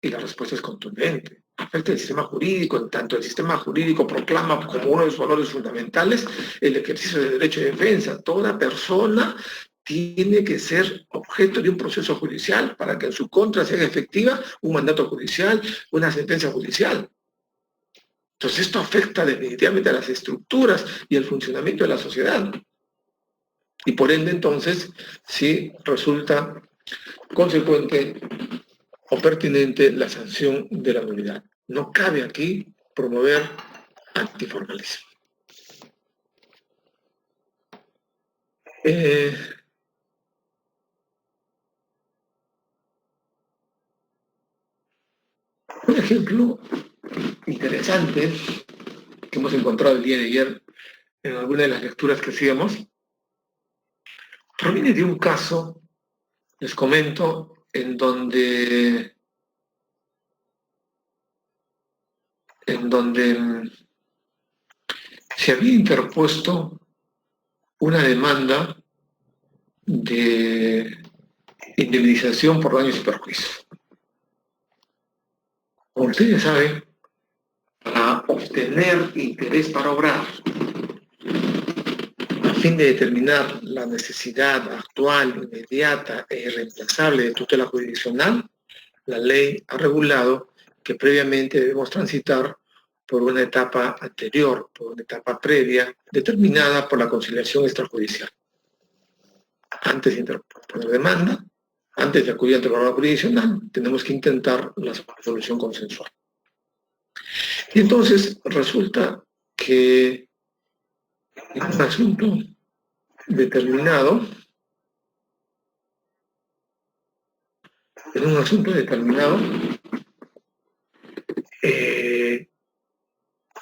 Y la respuesta es contundente. Afecta el sistema jurídico, en tanto el sistema jurídico proclama como uno de sus valores fundamentales el ejercicio del derecho de defensa. Toda persona tiene que ser objeto de un proceso judicial para que en su contra sea efectiva un mandato judicial, una sentencia judicial. Entonces esto afecta definitivamente a las estructuras y el funcionamiento de la sociedad. Y por ende entonces sí resulta consecuente o pertinente la sanción de la nulidad. No cabe aquí promover antiformalismo. Un ejemplo interesante que hemos encontrado el día de ayer en alguna de las lecturas que hacíamos proviene de un caso, les comento, en donde se había interpuesto una demanda de indemnización por daños y perjuicios. Como ustedes saben, para obtener interés para obrar, a fin de determinar la necesidad actual, inmediata e irreemplazable de tutela jurisdiccional, la ley ha regulado que previamente debemos transitar por una etapa anterior, por una etapa previa, determinada por la conciliación extrajudicial. Antes de interponer demanda, antes de acudir ante el órgano jurisdiccional, tenemos que intentar la solución consensual. Y entonces resulta que en un asunto determinado,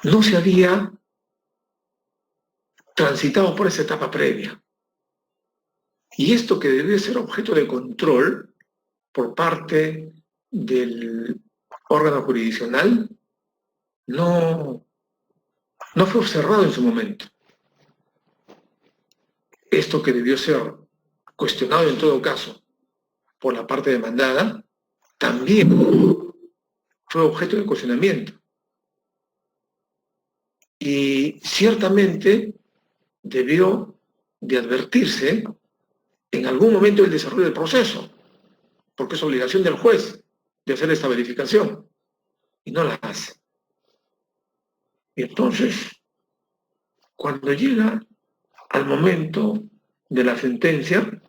no se había transitado por esa etapa previa. Y esto que debe ser objeto de control por parte del órgano jurisdiccional no fue observado en su momento. Esto que debió ser cuestionado en todo caso por la parte demandada, también fue objeto de cuestionamiento. Y ciertamente debió de advertirse en algún momento del desarrollo del proceso, porque es obligación del juez de hacer esta verificación, y no la hace. Y entonces, cuando llega al momento de la sentencia,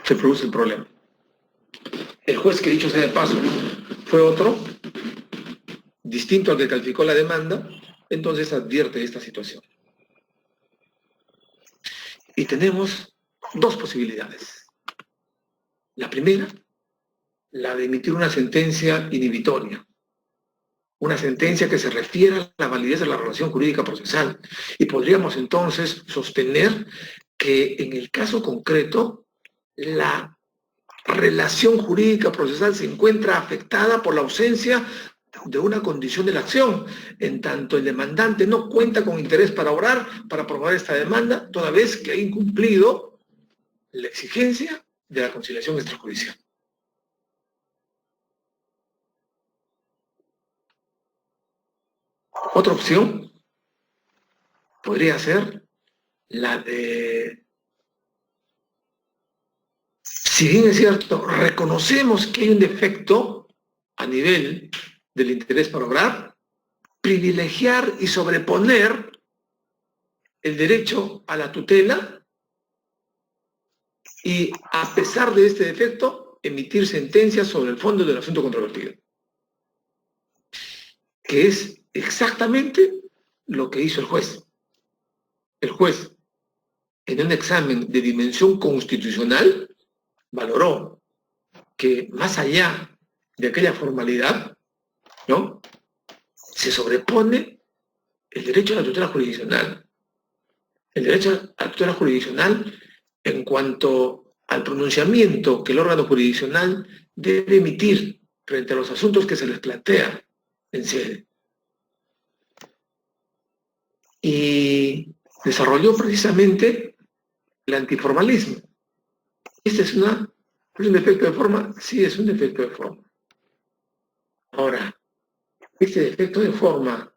se produce el problema. El juez, que dicho sea de paso, fue otro, distinto al que calificó la demanda, entonces advierte esta situación. Y tenemos dos posibilidades. La primera, la de emitir una sentencia inhibitoria, una sentencia que se refiera a la validez de la relación jurídica procesal. Y podríamos entonces sostener que en el caso concreto, la relación jurídica procesal se encuentra afectada por la ausencia de una condición de la acción, en tanto el demandante no cuenta con interés para obrar, para promover esta demanda, toda vez que ha incumplido la exigencia de la conciliación extrajudicial. Otra opción podría ser la de, si bien es cierto, reconocemos que hay un defecto a nivel del interés para obrar, privilegiar y sobreponer el derecho a la tutela y, a pesar de este defecto, emitir sentencias sobre el fondo del asunto controvertido, que es exactamente lo que hizo el juez. El juez, en un examen de dimensión constitucional, valoró que más allá de aquella formalidad, ¿no?, se sobrepone el derecho a la tutela jurisdiccional. El derecho a la tutela jurisdiccional en cuanto al pronunciamiento que el órgano jurisdiccional debe emitir frente a los asuntos que se les plantea en sede. Y desarrolló precisamente el antiformalismo. ¿Este es un defecto de forma? Sí, es un defecto de forma. Ahora, ¿este defecto de forma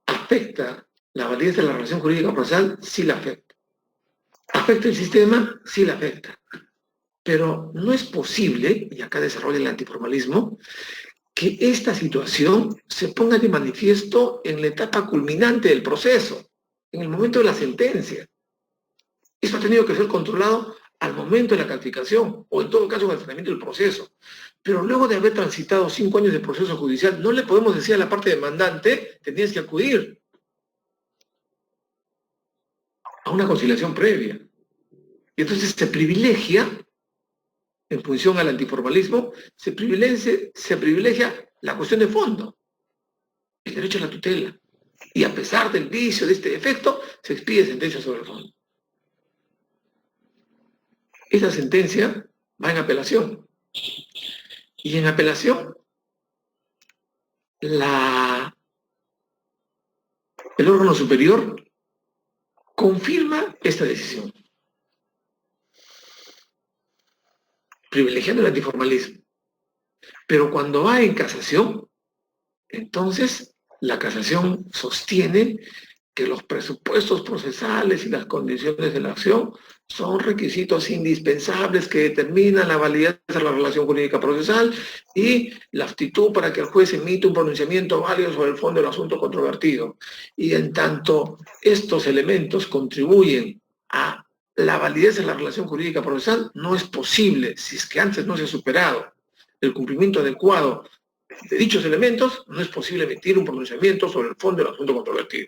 afecta la validez de la relación jurídica procesal? Sí la afecta. ¿Afecta el sistema? Sí la afecta. Pero no es posible, y acá desarrolla el antiformalismo, que esta situación se ponga de manifiesto en la etapa culminante del proceso, en el momento de la sentencia. Esto ha tenido que ser controlado al momento de la calificación, o en todo caso en el tratamiento del proceso. Pero luego de haber transitado 5 años de proceso judicial, no le podemos decir a la parte demandante, tenías que acudir a una conciliación previa. Y entonces se privilegia, en función al antiformalismo, se privilegia la cuestión de fondo, el derecho a la tutela. Y a pesar del vicio de este defecto, se expide sentencia sobre el fondo. Esa sentencia va en apelación. Y en apelación, el órgano superior confirma esta decisión, privilegiando el antiformalismo. Pero cuando va en casación, entonces la casación sostiene que los presupuestos procesales y las condiciones de la acción son requisitos indispensables que determinan la validez de la relación jurídica procesal y la aptitud para que el juez emita un pronunciamiento válido sobre el fondo del asunto controvertido. Y en tanto estos elementos contribuyen a la validez de la relación jurídica procesal, no es posible, si es que antes no se ha superado el cumplimiento adecuado de dichos elementos, no es posible emitir un pronunciamiento sobre el fondo del asunto controvertido.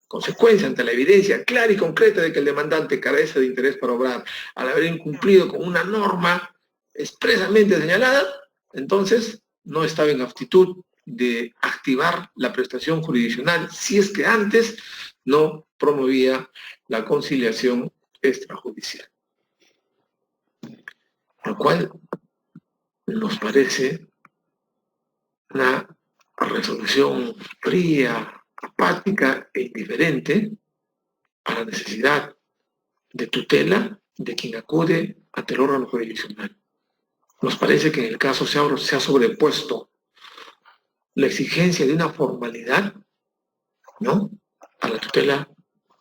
Consecuencia, ante la evidencia clara y concreta de que el demandante carece de interés para obrar al haber incumplido con una norma expresamente señalada, entonces no estaba en aptitud de activar la prestación jurisdiccional si es que antes no promovía la conciliación extrajudicial. Lo cual nos parece una resolución fría, apática e indiferente a la necesidad de tutela de quien acude ante el órgano jurisdiccional. Nos parece que en el caso se ha sobrepuesto la exigencia de una formalidad, ¿no?, a la tutela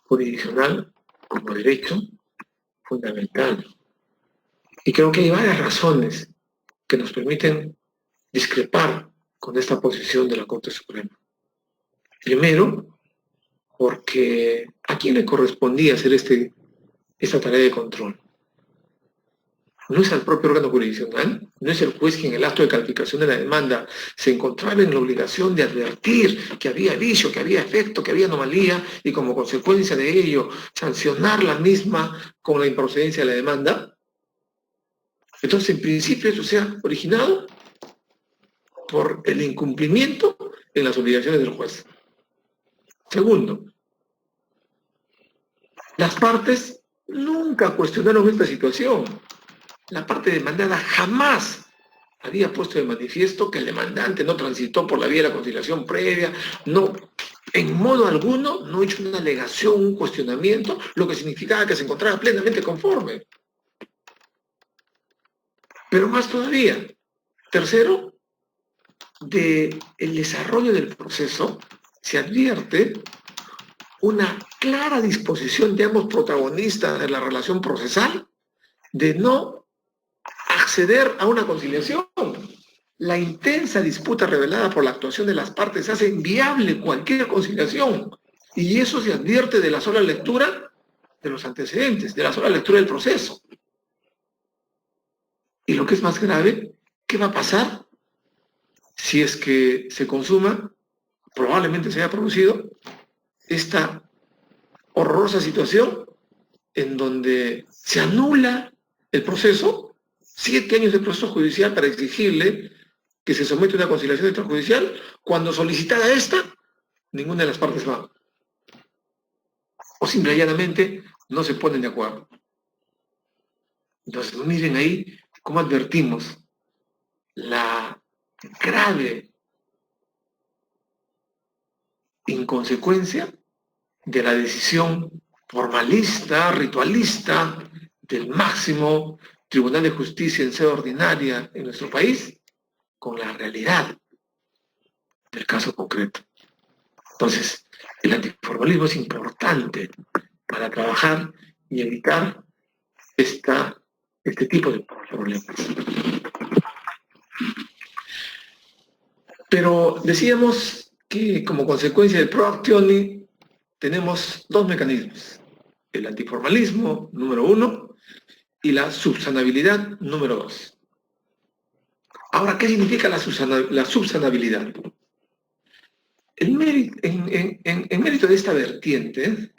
jurisdiccional como derecho fundamental. Y creo que hay varias razones que nos permiten discrepar con esta posición de la Corte Suprema. Primero, porque ¿a quién le correspondía hacer esta tarea de control? no es al propio órgano jurisdiccional, no es el juez quien en el acto de calificación de la demanda se encontraba en la obligación de advertir que había vicio, que había efecto, que había anomalía y como consecuencia de ello sancionar la misma con la improcedencia de la demanda. Entonces, en principio, eso se ha originado por el incumplimiento en las obligaciones del juez. Segundo, las partes nunca cuestionaron esta situación. La parte demandada jamás había puesto de manifiesto que el demandante no transitó por la vía de la conciliación previa, no, en modo alguno, no hizo una alegación, un cuestionamiento, lo que significaba que se encontraba plenamente conforme. Pero más todavía, tercero, del desarrollo del proceso se advierte una clara disposición de ambos protagonistas de la relación procesal de no acceder a una conciliación. La intensa disputa revelada por la actuación de las partes hace inviable cualquier conciliación y eso se advierte de la sola lectura de los antecedentes, de la sola lectura del proceso. Y lo que es más grave, ¿qué va a pasar si es que se consuma, probablemente se haya producido, esta horrorosa situación en donde se anula el proceso, 7 años de proceso judicial para exigirle que se somete a una conciliación extrajudicial, cuando solicitada esta, ninguna de las partes va. O simple y llanamente no se ponen de acuerdo. Entonces, miren ahí cómo advertimos la grave inconsecuencia de la decisión formalista, ritualista, del máximo Tribunal de Justicia en sede ordinaria en nuestro país, con la realidad del caso concreto. Entonces, el antiformalismo es importante para trabajar y evitar este tipo de problemas. Pero decíamos que como consecuencia del pro actione tenemos 2 mecanismos: el antiformalismo, número 1, y la subsanabilidad, número 2. Ahora, ¿qué significa la subsanabilidad? En mérito de esta vertiente,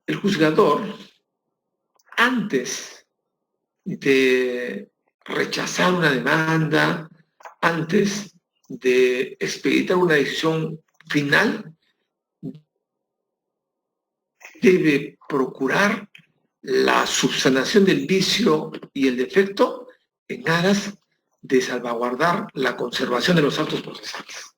el juzgador, antes de rechazar una demanda, antes de expeditar una decisión final, debe procurar la subsanación del vicio y el defecto en aras de salvaguardar la conservación de los actos procesales.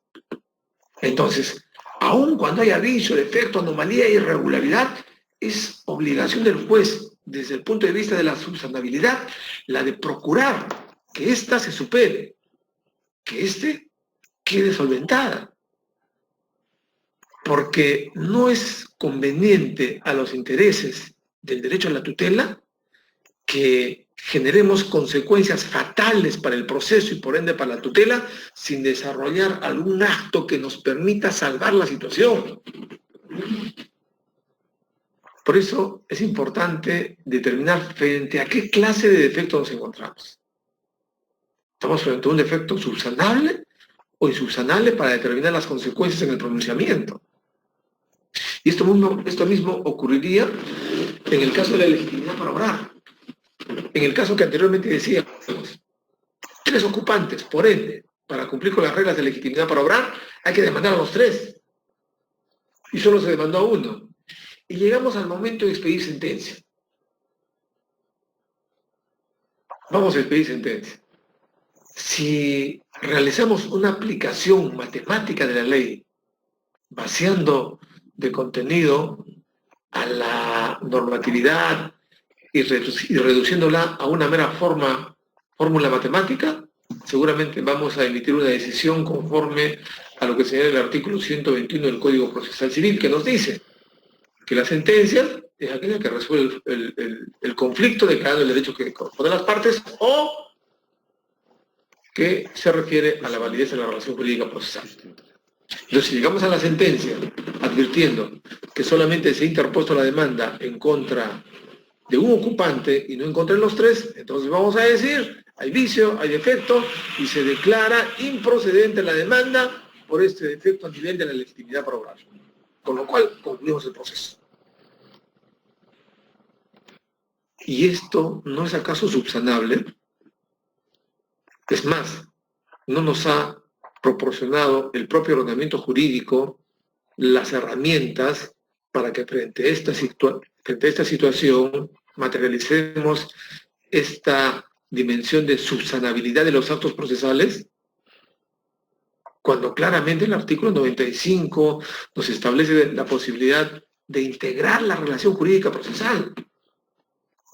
Entonces, aun cuando haya vicio, defecto, anomalía e irregularidad, es obligación del juez, desde el punto de vista de la subsanabilidad, la de procurar que ésta se supere, que éste quede solventada. Porque no es conveniente a los intereses del derecho a la tutela que generemos consecuencias fatales para el proceso y por ende para la tutela sin desarrollar algún acto que nos permita salvar la situación. Por eso es importante determinar frente a qué clase de defecto nos encontramos. ¿Estamos frente a un defecto subsanable o insubsanable para determinar las consecuencias en el pronunciamiento? Y esto mismo ocurriría en el caso de la legitimidad para obrar. En el caso que anteriormente decíamos, 3 ocupantes, por ende, para cumplir con las reglas de legitimidad para obrar, hay que demandar a los 3. Y solo se demandó a 1. Y llegamos al momento de expedir sentencia. Vamos a expedir sentencia. Si realizamos una aplicación matemática de la ley, vaciando de contenido a la normatividad y reduciéndola a una mera fórmula matemática, seguramente vamos a emitir una decisión conforme a lo que señala el artículo 121 del Código Procesal Civil, que nos dice que la sentencia es aquella que resuelve el conflicto declarando el derecho que corresponde a las partes o que se refiere a la validez de la relación jurídica procesal. Entonces, si llegamos a la sentencia advirtiendo que solamente se ha interpuesto la demanda en contra de un ocupante y no encontré los tres, entonces vamos a decir, hay vicio, hay defecto y se declara improcedente la demanda por este defecto a nivel de la legitimidad para obrar. Con lo cual concluimos el proceso. ¿Y esto no es acaso subsanable? Es más, no nos ha proporcionado el propio ordenamiento jurídico las herramientas para que frente a esta situación materialicemos esta dimensión de subsanabilidad de los actos procesales, cuando claramente el artículo 95 nos establece la posibilidad de integrar la relación jurídica procesal.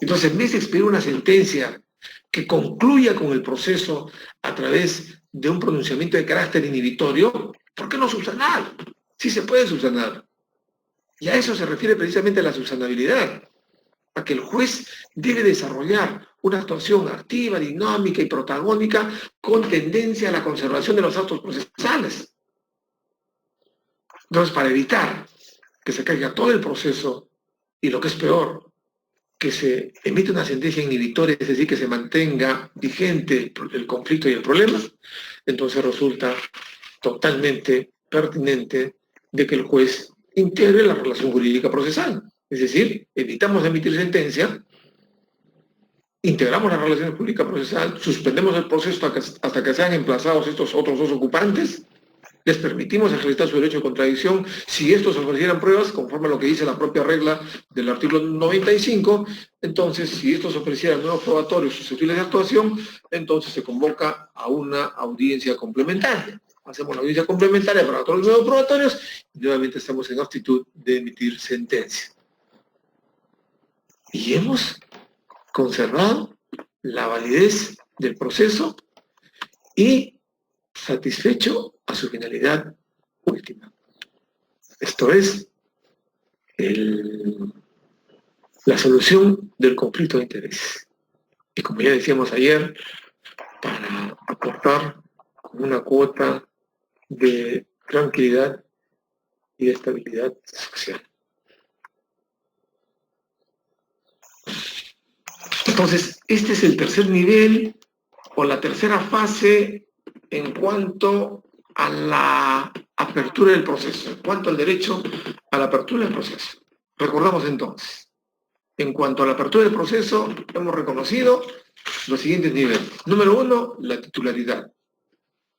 Entonces, en vez de expedir una sentencia que concluya con el proceso a través de un pronunciamiento de carácter inhibitorio, ¿por qué no subsanar? Sí se puede subsanar. Y a eso se refiere precisamente la subsanabilidad, a que el juez debe desarrollar una actuación activa, dinámica y protagónica con tendencia a la conservación de los actos procesales. Entonces, para evitar que se caiga todo el proceso y lo que es peor, que se emite una sentencia inhibitoria, es decir, que se mantenga vigente el conflicto y el problema, entonces resulta totalmente pertinente de que el juez integre la relación jurídica procesal. Es decir, evitamos emitir sentencia, integramos la relación jurídica procesal, suspendemos el proceso hasta que sean emplazados estos otros dos ocupantes, les permitimos ejercitar su derecho de contradicción si estos ofrecieran pruebas, conforme a lo que dice la propia regla del artículo 95, entonces si estos ofrecieran nuevos probatorios susceptibles de actuación, entonces se convoca a una audiencia complementaria. Hacemos la audiencia complementaria para todos los nuevos probatorios y nuevamente estamos en aptitud de emitir sentencia. Y hemos conservado la validez del proceso y satisfecho a su finalidad última. Esto es la solución del conflicto de interés. Y como ya decíamos ayer, para aportar una cuota de tranquilidad y de estabilidad social. Entonces, este es el tercer nivel o la tercera fase en cuanto a la apertura del proceso, en cuanto al derecho a la apertura del proceso. Recordamos entonces, en cuanto a la apertura del proceso, hemos reconocido los siguientes niveles. Número 1, la titularidad.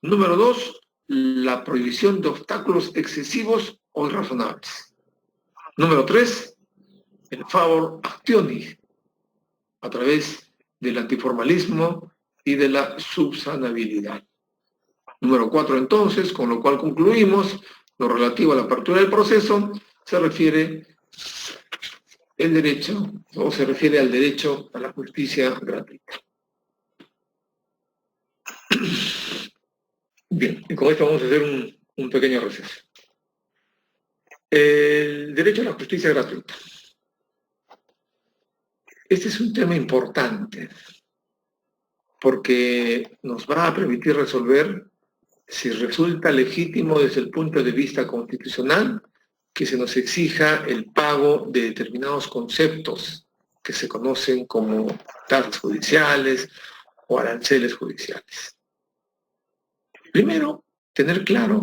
Número 2, la prohibición de obstáculos excesivos o irrazonables. Número 3, el favor actionis, a través del antiformalismo y de la subsanabilidad. Número 4, entonces, con lo cual concluimos, lo relativo a la apertura del proceso, se refiere el derecho, o se refiere al derecho a la justicia gratuita. Bien, y con esto vamos a hacer un pequeño receso. El derecho a la justicia gratuita. Este es un tema importante, porque nos va a permitir resolver si resulta legítimo desde el punto de vista constitucional que se nos exija el pago de determinados conceptos que se conocen como tasas judiciales o aranceles judiciales. Primero, tener claro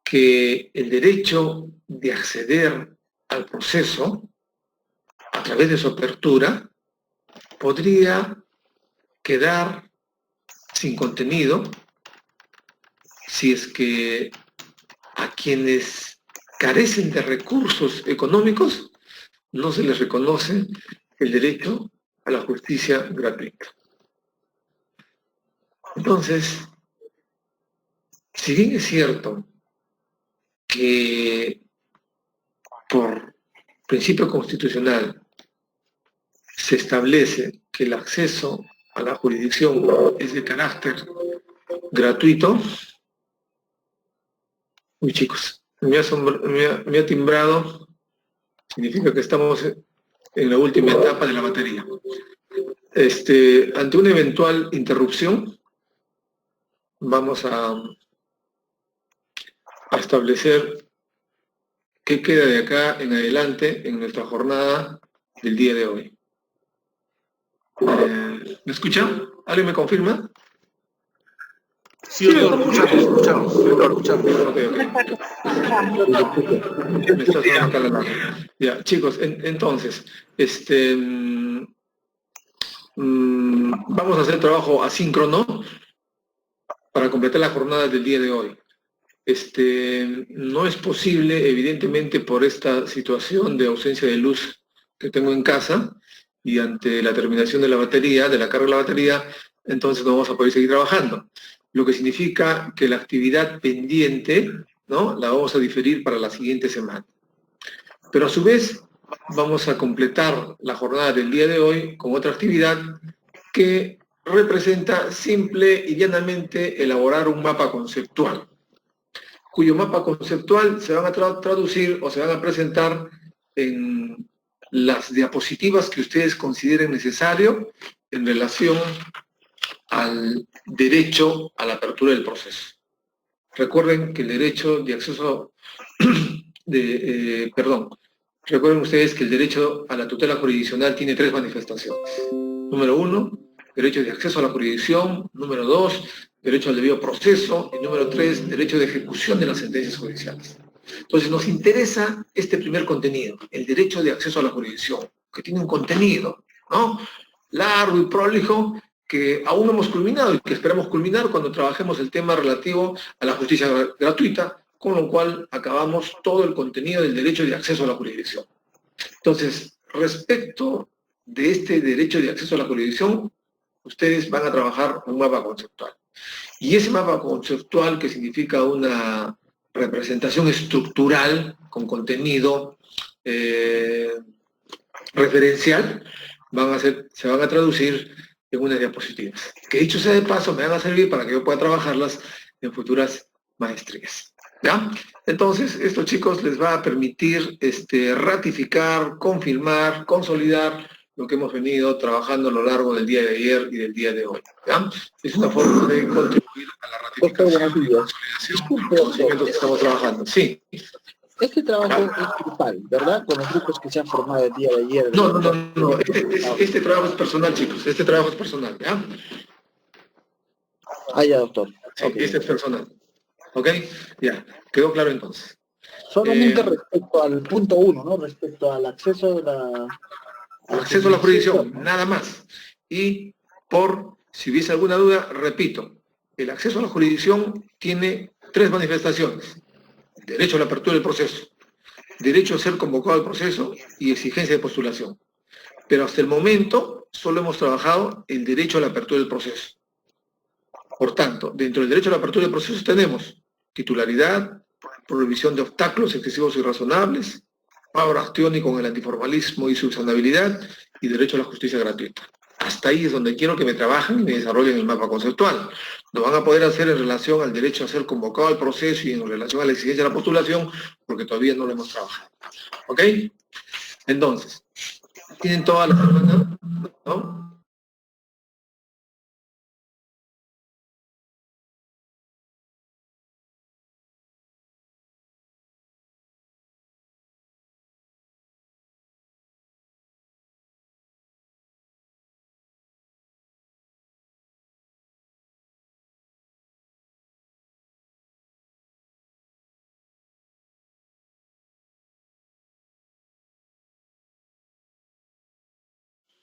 que el derecho de acceder al proceso a través de su apertura podría quedar sin contenido si es que a quienes carecen de recursos económicos no se les reconoce el derecho a la justicia gratuita. Entonces, si bien es cierto que por principio constitucional se establece que el acceso a la jurisdicción es de carácter gratuito, uy chicos, me ha timbrado, significa que estamos en la última etapa de la batería. Ante una eventual interrupción, vamos a establecer qué queda de acá en adelante en nuestra jornada del día de hoy. ¿Me escuchan? ¿Alguien me confirma? Sí, doctor, escuchamos. Ok. Me está sonando acá la alarma. Ya, chicos, entonces, vamos a hacer trabajo asíncrono para completar la jornada del día de hoy. No es posible, evidentemente, por esta situación de ausencia de luz que tengo en casa y ante la terminación de la batería, de la carga de la batería, entonces no vamos a poder seguir trabajando. Lo que significa que la actividad pendiente, ¿no?, la vamos a diferir para la siguiente semana. Pero a su vez, vamos a completar la jornada del día de hoy con otra actividad que representa simple y llanamente elaborar un mapa conceptual, cuyo mapa conceptual se van a traducir o se van a presentar en las diapositivas que ustedes consideren necesario en relación al derecho a la apertura del proceso. Recuerden que el derecho de acceso recuerden ustedes que el derecho a la tutela jurisdiccional tiene 3 manifestaciones. Número 1, derecho de acceso a la jurisdicción. Número 2, derecho al debido proceso. Y número 3, derecho de ejecución de las sentencias judiciales. Entonces nos interesa este primer contenido, el derecho de acceso a la jurisdicción, que tiene un contenido, ¿no?, largo y prolijo, que aún no hemos culminado y que esperamos culminar cuando trabajemos el tema relativo a la justicia gratuita, con lo cual acabamos todo el contenido del derecho de acceso a la jurisdicción. Entonces, respecto de este derecho de acceso a la jurisdicción, ustedes van a trabajar un mapa conceptual. Y ese mapa conceptual, que significa una representación estructural con contenido referencial, se van a traducir en unas diapositivas, que dicho sea de paso me van a servir para que yo pueda trabajarlas en futuras maestrías. ¿Ya? Entonces, esto, chicos, les va a permitir ratificar, confirmar, consolidar lo que hemos venido trabajando a lo largo del día de ayer y del día de hoy. ¿Ya? Es una forma de contribuir a la ratificación y consolidación de los conocimientos que estamos trabajando. Sí. Este trabajo es grupal, ¿verdad? Con los grupos que se han formado el día de ayer. No. Este trabajo es personal, chicos. Este trabajo es personal, ¿ya? Ya, doctor. Sí, Okay. Este es personal. ¿Ok? Ya. ¿Quedó claro entonces? Solamente respecto al punto 1, ¿no? Respecto al acceso a la... Acceso a la jurisdicción, nada más. Y si hubiese alguna duda, repito, el acceso a la jurisdicción tiene 3 manifestaciones: derecho a la apertura del proceso, derecho a ser convocado al proceso y exigencia de postulación. Pero hasta el momento solo hemos trabajado el derecho a la apertura del proceso. Por tanto, dentro del derecho a la apertura del proceso tenemos titularidad, prohibición de obstáculos excesivos y razonables, pago acción con el antiformalismo y subsanabilidad, y derecho a la justicia gratuita. Hasta ahí es donde quiero que me trabajen y me desarrollen el mapa conceptual. Lo van a poder hacer en relación al derecho a ser convocado al proceso y en relación a la exigencia de la postulación, porque todavía no lo hemos trabajado. ¿Ok? Entonces, tienen toda la semana, ¿no?,